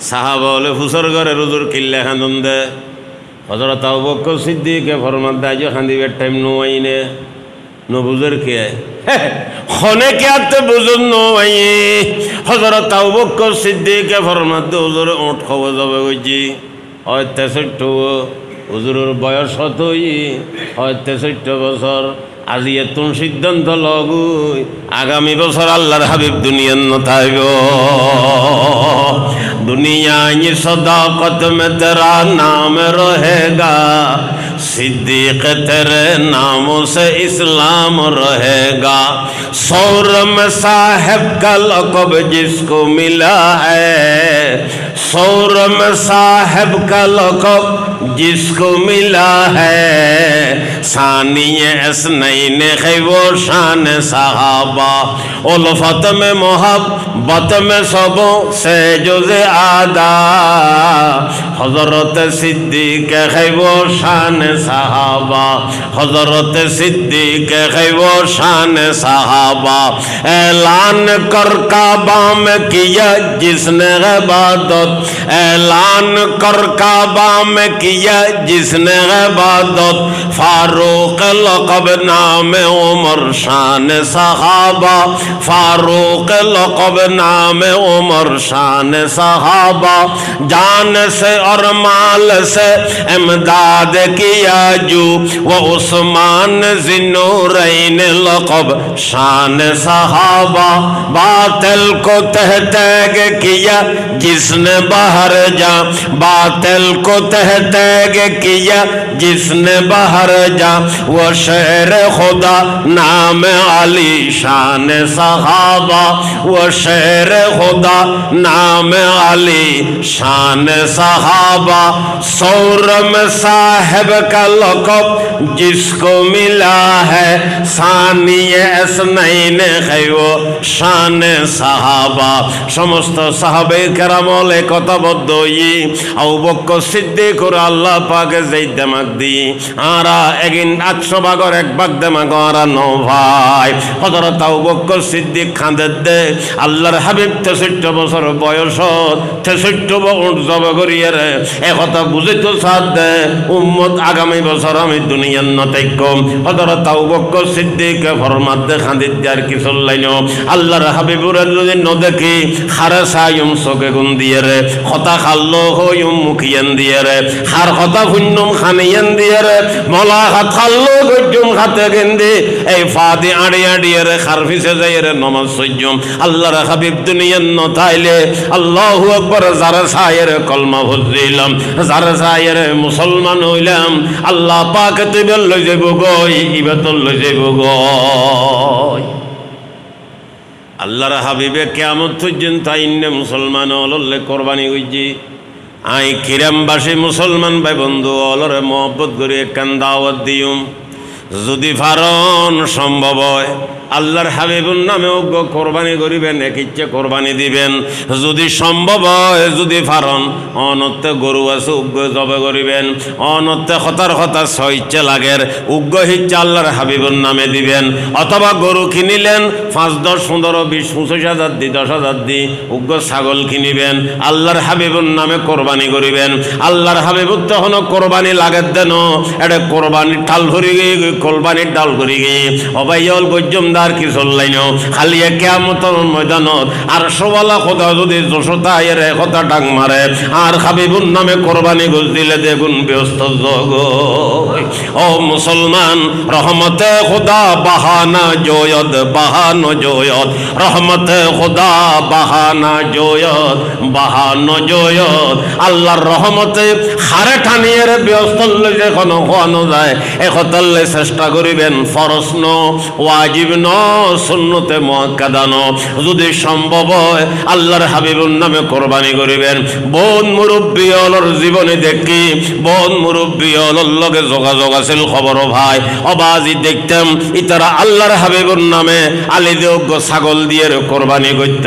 সাহাবা বলে ফুসর ঘরে রুজুর কিল্লে খাঁদন দে হযরত আবু বকর সিদ্দিকে ফরমান দেয় যে খাঁদিবের টাইম নোয়াইনে নো বুঝের কে খনে কে আতে বুঝুন নোয়াই হযরত আবু বকর সিদ্দিকে ফরমান দে হুজুরে ওঠ খাওয়া যাবে কইছি হয় 63 হুজুরের বয়স হতই হয় 63 বছর আজি এত সিদ্ধান্ত লগুই আগামী বছর আল্লাহর হাবিব দুনিয়ার নথাইব दुनिया ये सदाकत में तेरा नाम रहेगा सिद्दीक तेरे नामों से इस्लाम रहेगा सौरम साहब का लक़ब जिसको मिला है सौरम साहब का लक़ब जिसको मिला है सानिए इसनैन है वो शान सहाबा उल्फत में मोहब्बत में सबों से जुज़े आदा हज़रत सिद्दीक है वो शान सहाबा हज़रत सिद्दीक है वो शान सहाबा ऐलान कर काबा में किया जिसने इबादत ऐलान कर काबा में किया जिसने इबादत फारूक लक़ब नाम उमर शान सहाबा फारूक लक़ब नाम उमर शान सहाबा जान से और माल से इमदाद किया जो वो उस्मान ज़िन्नूरैन लक़ब शान सहाबा बातिल को तह तैग किया जिसने बाहर जा बातिल को तह तैग किया जिसने बाहर जा वो शेर खुदा नाम अली शान सहाबा वो शेर खुदा नाम अली शान सहाबा सौरम साहब का लक़ब जिसको मिला है सानिए इसनैन है वो शान सहाबा समस्त साहाबे केरामले कथाबद्ध हई আবু বকর সিদ্দিক और আল্লাহ পাকে যেই দেমাক দি আরা একদিন 800 ভাগের এক ভাগ দেমাক আরা 9 ভাই হযরত আবু বকর সিদ্দিক খাঁদের দে আল্লাহর হাবিব 63 বছর বয়স 63 উট জব করিয়ে রে এই কথা বুঝিতো সাথ দে উম্মত আগামী বছর আমি দুনিয়ার নতাইকম হযরত আবু বকর সিদ্দিক ফরমাত দে খাঁদিত আর কি চললাইনো আল্লাহর হাবিবুর যদি ন দেখি খারাসায়ুম সকে গুন দিয়ে রে কথা খাল্লো হইম মুখিয়ান দিয়ে রে হার কথা ফুন্নম খানিয়ান দিয়ে রে মলা হাত খাল্লো গজুম খাতে গেন্দি এই ফাদি আড়ি আড়িয়ে রে খারফিসে যাই রে নমাজ সজ্জম আল্লাহর হাবিব দুনিয়ার নতাইলে আল্লাহু আকবার যারা সায়ের কলমা ভরিলাম যারা সায়ের মুসলমান হইলাম আল্লাহ পাক তুই লই যাইব গই ইবাদত লই যাইব গই আল্লাহর হাবিবে কিয়ামত পর্যন্ত আইনে মুসলমান হললে কোরবানি হইজি আই কিরামবাসী মুসলমান ভাই বন্ধু অলরে মহব্বত করে একখান দাওয়াত দিউম যদি ফারণ সম্ভব হয় আল্লাহর হাবিবুর নামে উগ্র কোরবানি করিবেন, এক ইচ্ছে কোরবানি দিবেন। যদি সম্ভব হয়, যদি পারন, অনর্থে গরু আছে উগ্র জবে করিবেন, অনর্থে হতার হতার ইচ্ছে লাগের উগ্র ইচ্ছা আল্লাহর হাবিবুর নামে দিবেন। অথবা গরু কিনিলেন 5, 10, 15, 20, 25 হাজার দি, 10 হাজার দি উগ্র ছাগল কিনিবেন, আল্লাহর হাবিবুর নামে কোরবানি করিবেন। আল্লাহর হাবিবুর তখন কোরবানি লাগের দেন, এটা কোরবানির ডাল ভরি গিয়ে, কোরবানির ডাল করি গিয়ে অবাইল গজ্জমদার কি চললাইন খালি কিয়ামতের ময়দানত আর সবালা খোদা যদি যশোতা এর কথা ডাং মারে আর হাবিবুর নামে কোরবানি গোস দিলে দেখুন ব্যস্ত জগ। ও মুসলমান, রহমতে খোদা বাহানা জয়দ, বাহানো জয়দ, রহমতে খোদা বাহানা জয়দ, বাহানো জয়দ। আল্লাহর রহমতে হারে টানিয়ে ব্যস্ত যখন খোয়ানো যায় একতাল্লে চেষ্টা করিবেন। ফরজ ন, ওয়াজিব ন, সুন্নতে মুআক্কাদা ন, যদি সম্ভব হয় আল্লাহর হাবিবুর নামে কোরবানি করিবেন। বোন মুরব্বী অলর জীবনে দেখি, বোন মুরব্বী অলর লগে যোগাযোগ আছিল খবর ভাই অবাজি দেখতাম ইতারা আল্লাহর হাবিবুর নামে আলী দেওগ্য ছাগল দিয়ে কোরবানি করত।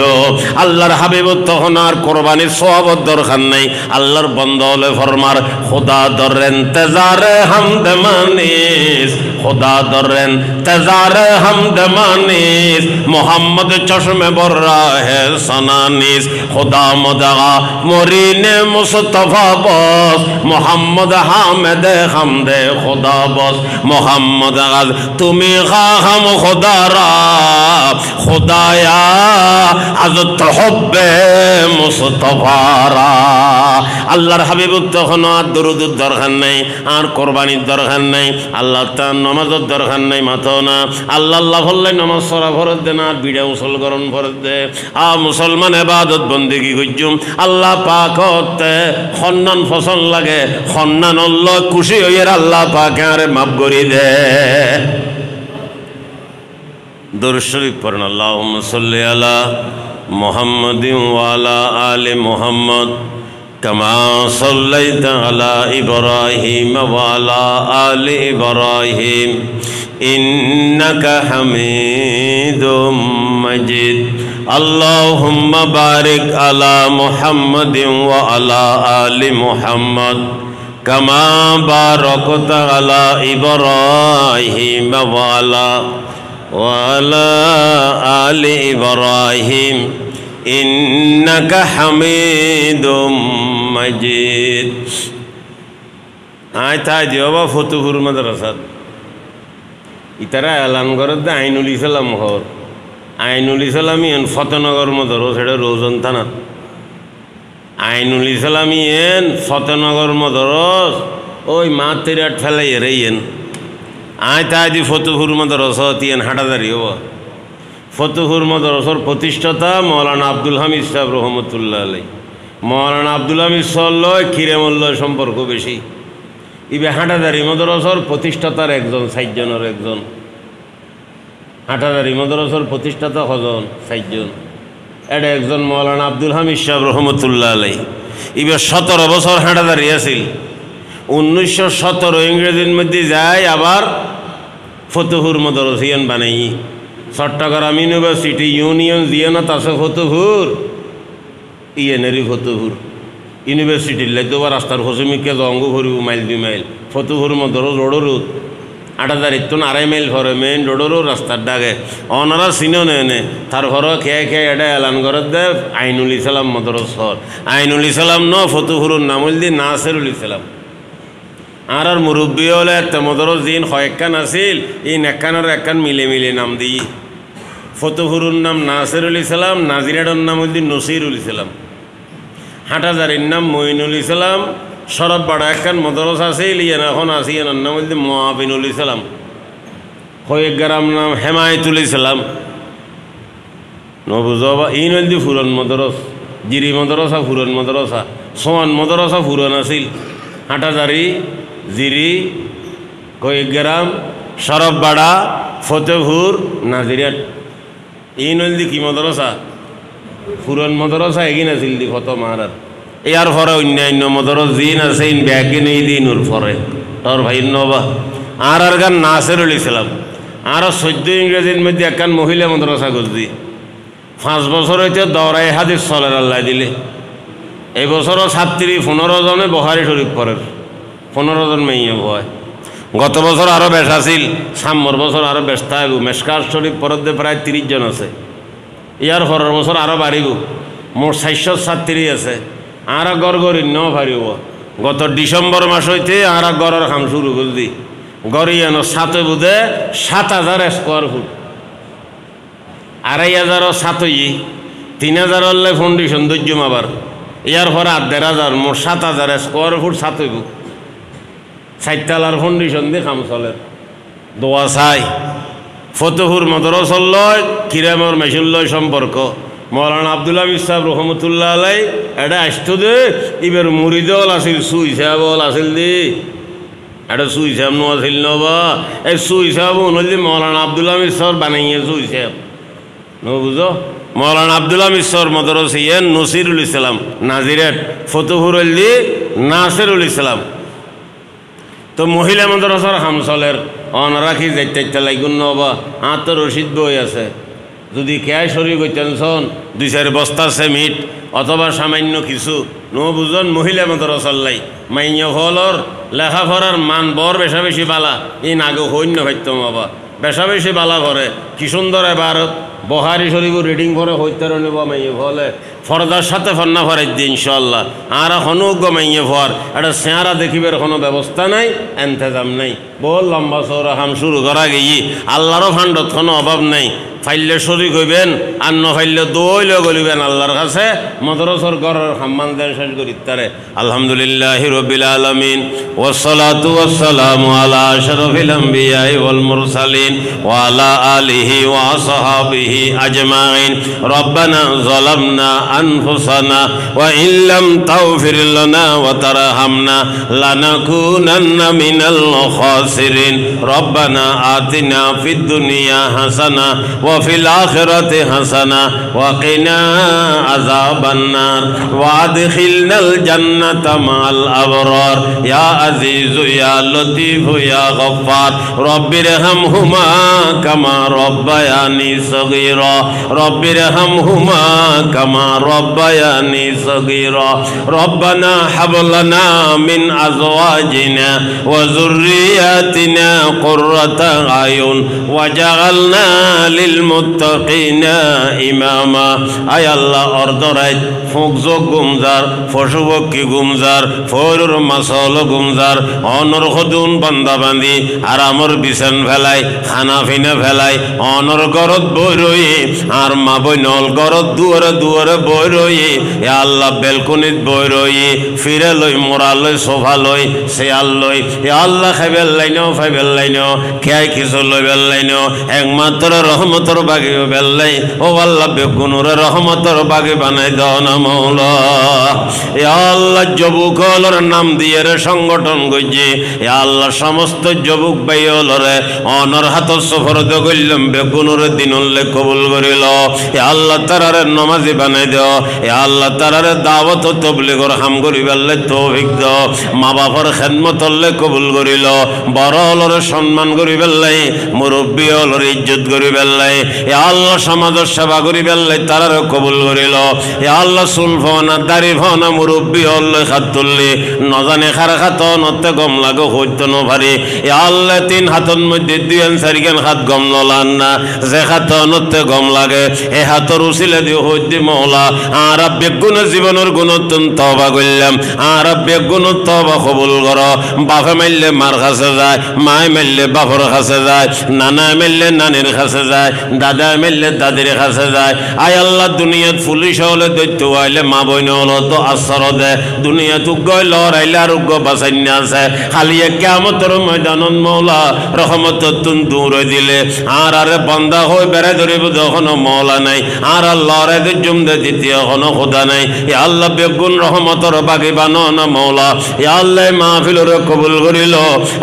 আল্লাহর হাবিবুর তখন আর কোরবানির সওয়াবের দরকার নেই। আল্লাহর বন্দা হলে ফরমার খোদা দরেন তেজারে হামদ মানিস, খোদা দরেন তেজারে হামদ মানিস, মোহাম্মদ চশমে বর্রা হে সনানিস, খোদা মদগা মরিনে মুস্তফা বস, মোহাম্মদ হামেদ হামদে খোদা বস, মোহাম্মদ গাজ তুমি খাম খোদারা, খোদায়া আজ তহব্বে মুস্তফারা। আল্লাহর হাবিবুর তখন আর দরুদের দরকার নেই, আর কোরবানির দরকার নেই, আল্লাহ তার নমাজের দরকার নেই, মাথো না আল্লাহ আল্লাহ বললে নমাজ সরা ফরত দে না, আর বিড়া মুসলকরণ ফরত দে। মুসলমান এবাদত বন্দেগি করছুম আল্লাহ পাক সন্মান ফসল লাগে, সন্মান অল্লাহ খুশি হইয়ে আল্লাহ পাক আরে মাফ করি দে। দরুদ শরীফ পড়েন। আল্লাহুম্মা সাল্লি আলা মুহাম্মাদিন ওয়া আলা আলি মুহাম্মদ কামা সাল্লাইতা আলা ইব্রাহিম ওয়া আলা আলি ইব্রাহিম ইন্নাকা হামিদুম মাজিদ। আল্লাহুম্মা বারিক আলা মুহাম্মাদিন ওয়া আলা আলি মুহাম্মদ কামা বারাকতা আলা ইব্রাহিম ওয়া আলা আলি ইব্রাহিম ইন্নাকা হামিদুম মাজিদ। আয় তাই দিও বা ফতুপুর মাদ্রাসাত ইতারা এলান করে দে আইনুল ইসলাম হর, আইনুল ইসলামী এন ফতেনগর মদরস, সেটা রোজন থানাত। আইনুল ইসলামী এন ফতেনগর মদরস ওই মাতেরাট ফেলাই এরেন। আয় তাই দি ফতুপুর মাদ্রাসত ইয়েন হাটাদারি হব। ফতুপুর মাদ্রাসার প্রতিষ্ঠাতা মৌলানা আব্দুল হামিদ সাহেব রহমতুল্লাহ আলাই। মৌলানা আব্দুল হামিদ সাল্লাহ কিরেমুল্লাহ সম্পর্ক বেশি। ইবে হাটাদারি মাদ্রাসার প্রতিষ্ঠাতার একজন, 60 জনের একজন। হাটাদারি মাদ্রাসার প্রতিষ্ঠাতা কজন? 60 জন। এটা একজন মৌলানা আব্দুল হামিদ সাহেব রহমতুল্লাহ আলাই। ইবে 17 বছর হাটাদারি আছিল। 1917 ইংরেজির মধ্যে যায় আবার ফতুপুর মাদ্রাসা ইয়ান বানাই। চট্টগ্রাম ইউনিভার্সিটি ইউনিয়ন জিয়ানত আছে ফতুপুর, ইয়েনেরই ফতুপুর ইউনিভার্সিটির লাইতোবা রাস্তার হসমিকে জঙ্গ ভরিব মাইল 2 মাইল। ফতুপুর মদর রোডরুত 8,000 2.5 মাইল ভরে মেইন রোডরও রাস্তার ডাকে অনারা চিনো নেনে তার ঘর খেয়ে খেয়ে এটা এলান করে দে আইনুল ইসলাম মদরস হর। আইনুল ইসলাম ন ফতুপুরের নাম হল দি নাসিরুল ইসলাম। আর মুরব্বী হলে একটা মদরস দিন কয়েকখান আছিল, এই নেকানের একখান মিলে মিলে নাম দিই। ফতুপুরের নাম নাসিরুল ইসলাম, নাজিরাডর নাম হল দি নসিরুল ইসলাম, হাটাজারির নাম মঈনুল ইসলাম, সরবপাড়া একখান মদরস আছিল ইয়েন এখন আছে ইয়েনার নাম হল দি মুআবিনুল ইসলাম, কয়েকগ্রাম নাম হেমায়তুল ইসলাম নবুজবা ইন হল দি ফুরন মদরস, জিরি মদরসা ফুরন মদরসা, সোয়ান মদরসা ফুরন আছিল, হাটাজারি জিরি কয়েকগ্রাম সরবপাড়া ফতেপুর নাজিরাট ইন হল দি কি মদরসা ফুরন মদরসা এগিন আছিল দি কত মারার। ইয়ার পরে অন্যান্য মদরস জিন আছে ইন ব্যাগিন এই দিন ওর পরে তোর ভাই নবা আর গান নাসিরুল ইসলাম। আরও 14 ইংরেজির মধ্যে একখান মহিলা মাদ্রাসা করছি 5 বছর হইতে দৌড়াই হাদিস চলের আল্লাহ দিলে এই বছরও ছাত্রী 15 জনে বহারি শরীফ পড়ের 15 জন মেয়ে ভয় গত বছর আরও বেশ আছিল সাম্যর বছর আরও বেশ থাকব মেশকার শরীফ পড়তে প্রায় 30 জন আছে ইয়ার পরের বছর আরও বাড়িব মোট 400 ছাত্রী আছে আর গড় গড়ি ন পারিব গত ডিসেম্বর মাস হইতে আর গড়ের কাম শুরু করছি গড়ি এনো সাতে বুধে 7,000 স্কোয়ার ফুট 2,500 সাতই 3,000 হলে ফাউন্ডেশন দৈর্যম আবার ইয়ার পরে 1,500 মোট 7,000 স্কোয়ার ফুট সাতইব 4 তলার ফাউন্ডেশন দিয়ে কাম চলে দোয়া চাই ফতেপুর মাদ্রাসা লয় কিরামর মেশিন লয় সম্পর্ক মৌলানা আব্দুল হামিদ সাহেব রহমতুল্লাহ আলাই এটা আসতো দে এবার মুরিদল আসিল সুই সাহেবল আসিল দি এটা সুই সাহেব নো আসিল নবা এই সুই সাহেব নলি মৌলানা আব্দুল হামিদ সাহেব বানাইয়ে সুই সাহেব নো বুঝো মৌলানা আব্দুল হামিদ সাহেব মাদ্রাসা ইয়ে নসিরুল ইসলাম নাজিরেট ফতেপুর হলি নাসিরুল ইসলাম তো মহিলা মাদ্রাসার হামসলের অনারাখি যাইতে লাগুন নবা তো রশিদ বই আছে যদি কেয়াই শরীর করতেন শোন 2-4 বস্তা সেমিট অথবা সামান্য কিছু নো বুঝন মহিলা মাদ্রাসার লাই মাইন্য ফলর লেখাপড়ার মান বর বেশা বেশি বালা এই নাগে হইন্য ভাইতম বাবা বেশা বেশি বালা ভরে কি সুন্দর এবার বহারি শরীফ রিডিং করে হইতে নেব মাইয়ে ফলে ফরদার সাথে ফন্না ফরাই দিই ইনশাল্লাহ আর হনুজ্ঞ মাইয়ে ফর এটা চেহারা দেখিবার কোনো ব্যবস্থা নাই এন্তেজাম নাই বহু লম্বা চৌরা হাম শুরু করা গিয়ে আল্লাহরও ফান্ডত কোনো অভাব নাই ফাইলে শরিক হইবেন আর ন ফাইলে দইলে গলিবেন আল্লাহর কাছে মাদ্রাসার ঘরের সম্মান দেন শেষ করি তারে আলহামদুলিল্লাহি রাব্বিল আলামিন ওয়াসসালাতু ওয়াসসালামু আলা আশরাফিল আমবিয়া ওয়াল মুরসালিন ওয়া আলা আলিহি ওয়া আসহাবিহি আজমাইন রব্বানা যালামনা আনফুসানা ওয়া ইল্লাম তাগফির লানা ওয়া তারহামনা লানাকুনান্না মিনাল খাসিরিন রব্বানা আতিনা ফিদ দুনিয়া হাসানা وفي الآخرة حسنة وقنا عذاب النار وادخلنا الجنة مع الأبرار يا عزيز يا لطيف يا غفار رب ارحمهما كما ربياني صغيرا رب ارحمهما كما ربياني صغيرا ربنا هب لنا من أزواجنا وذرياتنا قرة أعين وجعلنا للمتقين إماما أي الله أردرت فوقزو غمزار فشوكي غمزار فورر مسول غمزار أنور خدون بندا بندي আরামর বিছান ফেলাই খানা ফিনা ফেলাই অনর গরত বই রই আর মা বইনল গরত দুয়ারে দুয়ারে বই রই এ আল্লাহ বেলকনিত বই রই ফিরে লই মোরা লই সোফা লই চেয়ার লই এ আল্লাহ খাইবেল লাইন ফাইবেল লাইন খেয়াই কিছু লই বেল লাইন একমাত্র রহমতর বাগি বেল্লাই ও আল্লাহ বেগুনুর রহমতর বাগি বানাই দাও না মৌলা এ আল্লাহ যুবকলর নাম দিয়ে রে সংগঠন গইজি এ আল্লাহ সমস্ত যুবক ভাইলরে অনর হাত সফরদ কইলাম বেগুনুর দিনুল্লে কবুল করিল এ আল্লাহ তারারে নামাজি বানাই দাও এ আল্লাহ তারারে দাওয়াত ও তাবলীগর হাম করি বেল্লাই তৌফিক দাও মা বাবার খেদমতলে কবুল করিল বড় হলরে সম্মান করি বেল্লাই মুরব্বী হলরে ইজ্জত করি বেল্লাই এ আল্লাহ সমাজের সেবা করি বেল্লাই তারারে কবুল করিল এ আল্লাহ চুল ফাওনা দাড়ি ফাওনা মুরব্বী হলে হাত তুললি নজানে খারা খাত নতে গম লাগে হইত নভারি এ আল্লাহ 3 হাতর মধ্যে 2-4 হাত গম নলান না যে হাত নতে গম লাগে এ হাতর উসিলে দিয়ে হইতে মওলা আর বেগুন জীবনের গুণতন তওবা করলাম আর বেগুন তওবা কবুল কর বাপে মাইলে মার কাছে যায় মায় মাইলে বাপর কাছে যায় নানা মাইলে নানির কাছে যায় দাদা মাইলে দাদির কাছে যায় আয় আল্লাহ দুনিয়াত পুলিশ হলে দৈত্য আইলে মা বইন হলো তো আশ্রর দে দুনিয়াত উগ্গয় লড়াইলে আর উগ্গ বাঁচাইনা আছে খালি কিয়ামতের ময়দানত মওলা রহমত তুন দূর দিলে আর আরে বান্দা হই বেড়ে ধরে গরিব দখনো মওলা নাই আর আল্লাহর এদ জুমদে দ্বিতীয় কোনো খোদা নাই ইয়া আল্লাহ বেগুন রহমতর বাকি বানো না মওলা ইয়া আল্লাহ মাহফিলর কবুল করিল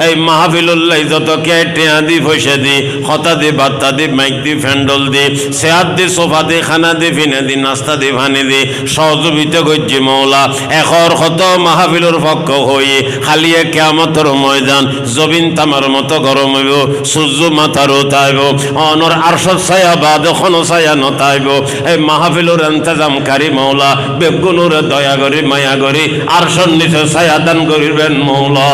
এই মাহফিলুল্লাহ যত কেটে আদি পয়সা দি হতা দি বাত্তা দি মাইক দি ফ্যান্ডল দি সেহাত দি সোফা দি খানা দি ফিনে দি নাস্তা দি ভানি দি সহযোগিতা করছি মওলা এখর কত মাহফিলর পক্ষ হই খালিয়ে কিয়ামতের ময়দান জবিন তামার মতো গরম হইব সূর্য মাথার উঠাইব অনর আরশত ছায়া বাদ কোনো ছায়া নতাইব এই মাহফিলর ইন্তজামকারী মওলা বেগুনুর দয়া করি মায়া করি আরশর নিচে ছায়া দান করিবেন মওলা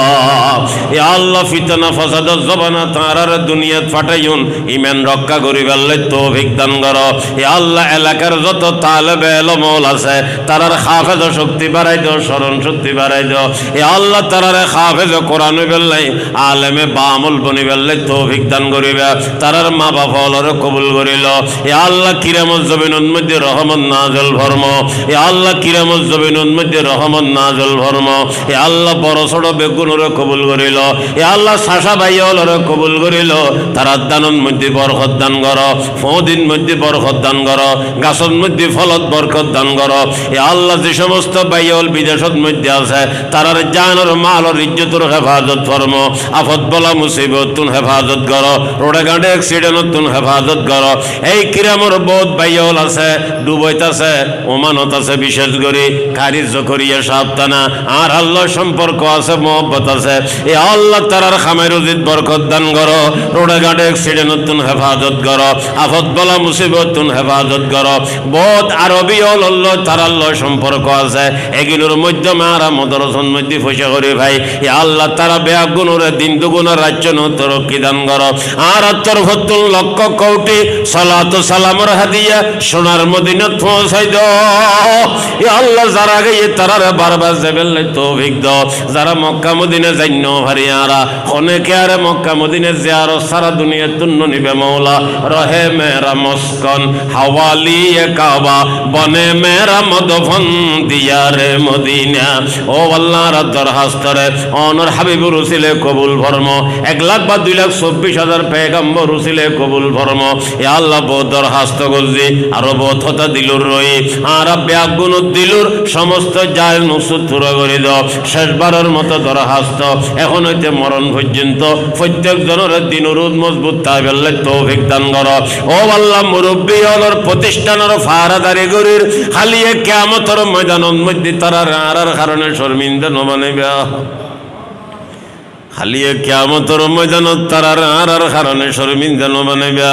ইয়া আল্লাহ ফিতনা ফাসাদ জবানা তারার দুনিয়াত ফাটাইউন ঈমান রক্ষা করিবার লাই তৌফিক দান করো ইয়া আল্লাহ এলাকার যত তালেবে ইলম আছে তারার হাফেজ শক্তি বাড়াই দাও স্মরণ শক্তি বাড়াই দাও ইয়া আল্লাহ তারার হাফেজ কোরআন হইবার লাই আলেমে বামল বনিবার লাই তৌফিক দান করিবা তারার মা বাপ হলরে কবুল করিল ইয়া আল্লাহ কিরামত জমিনের মধ্যে রহমত নাযিল ফরমো ইয়া আল্লাহ কিরামত জমিনের মধ্যে রহমত নাযিল ফরমো ইয়া আল্লাহ বড় ছোট বেগুনরে কবুল করিল ইয়া আল্লাহ শাশা ভাই হলরে কবুল করিল তারার দানের মধ্যে বরকত দান করো ফদিন মধ্যে বরকত দান করো গাছের মধ্যে ফলত বরকত দান করো ইয়া আল্লাহ যে সমস্ত ভাইল বিদেশের মধ্যে আছে তারার জানের মালর ইজ্জতের হেফাজত ফরমো আফত বলা মুসিবত তুন হেফাজত করো রোডে ঘাটে অ্যাক্সিডেন্ট তুন হেফাজত করো এই কিরামর বহুত ভাইল আছে ডুবইত আছে ওমানত আছে বিশেষ করে খারিজ করিয়া সাবধানা আর আল্লাহ সম্পর্ক আছে মোহব্বত আছে এ আল্লাহ তারার খামের উজিত বরকত দান করো রোডে ঘাটে অ্যাক্সিডেন্ট তুন হেফাজত করো আফত বলা মুসিবত তুন হেফাজত করো বহুত আরবি হল তার আল্লাহ সম্পর্ক আছে এগুলোর মাধ্যমে আর মদরসন মধ্যে পয়সা করি ভাই এ আল্লাহ তারা বেগুণরে দিন দুগুণের রাজ্য তরক্কি দান করো আর ৭৪ লক্ষ কোটি সালাত সালামর হাদিয়া সোনার মদিনাত পৌঁছাই দাও এ আল্লাহ যারা গিয়ে তারার বারবার যাবেন তৌফিক দাও যারা মক্কা মদিনা যাইন ভারিয়ারা অনেকে আর মক্কা মদিনা জিয়ারত সারা দুনিয়া তুন্ন নিবে মওলা রহে মেরা মস্কন হাওয়ালি কাবা বনে মেরা মদফন দিয়ারে মদিনা ও আল্লাহর দরখাস্ত রে অনর হাবিবুর রসুলে কবুল ফরমো ১,০০,০০০ বা ২,২৬,০০০ পেগম্বর রসুলে কবুল ফরমো এ আল্লাহ বহুত দরখাস্ত করছি আরো বহুত হতা দিলুর রই আর ব্যাগুন দিলুর সমস্ত জায়েজ মুকসুদ পুরো করে দাও শেষবারের মতো দরখাস্ত এখন হইতে মরণ পর্যন্ত প্রত্যেক জনের দিনুরুদ মজবুত তাইবেল্লে তৌফিক দান করো ও আল্লাহ মুরব্বী হলর প্রতিষ্ঠানের ফারাদারি গরির খালিয়ে কিয়ামতের ময়দানের মধ্যে তারা আর কারণে শর্মিন্দা নবানিবা খালিয়ে কিয়ামতের ময়দানত তারার আর কারণে শর্মিন্দা নবানিবা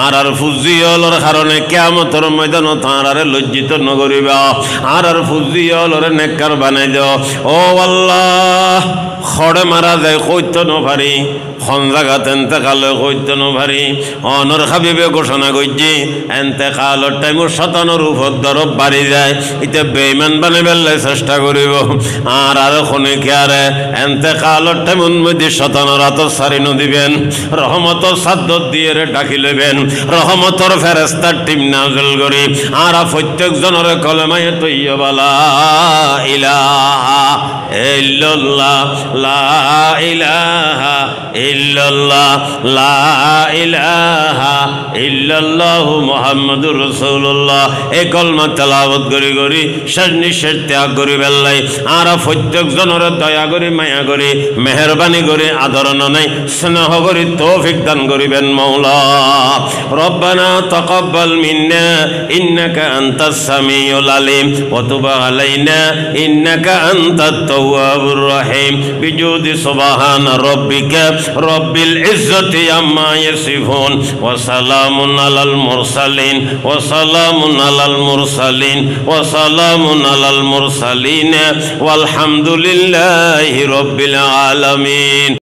আর ফুজিয়লর কারণে কিয়ামতের ময়দানত আর লজ্জিত নগরিবা আর ফুজিয়লর নেককার বানাই দাও ও আল্লাহ খড়ে মারা যায় কইতে নপারি খন জায়গাত এন্তেকালে কইতে নপারি অনর হাবিবে ঘোষণা করছি এন্তেকালের টাইমও শতানোর উপদ্রব বাড়ি যায় ইতে বেঈমান বানাইবার চেষ্টা করিব আর খনে কি আরে এন্তেকালের টাইম মধ্যে শতানোর আতর সারি নদিবেন রহমতর সাদ্দত দিয়ে ডাকি লইবেন রহমতর ফেরেস্তার টিম নাজল করি আর প্রত্যেক জনের কলেমায়ে তৈয়বা লা ইলাহা ইল্লাল্লাহ লা ইলাহা ইল্লাল্লাহ লা ইলাহা ইল্লাল্লাহু মুহাম্মাদুর রাসূলুল্লাহ এই কলমা তেলাওয়াত করি করি শেষ নিঃশ্বাস ত্যাগ করি বেল্লাই আর প্রত্যেক জনের দয়া করি মায়া করি মেহেরবানি করে আদরণ নাই স্নেহ করি তৌফিক দান করিবেন মওলা রব্বানা তাকাব্বাল মিন্না ইন্নাকা আনতাস সামিউল আলিম ওয়া তুব আলাইনা ইন্নাকা আনতাত তাওয়াবুর রহিম বিজুদি সুবহান রাব্বিকা রব্বিল ইজ্জতি আম্মা ইয়াসিফুন ওয়া সালামুন আলাল মুরসালিন ওয়া সালামুন আলাল মুরসালিন ওয়া সালামুন আলাল মুরসালিন ওয়াল হামদুলিল্লাহি রাব্বিল আলামিন।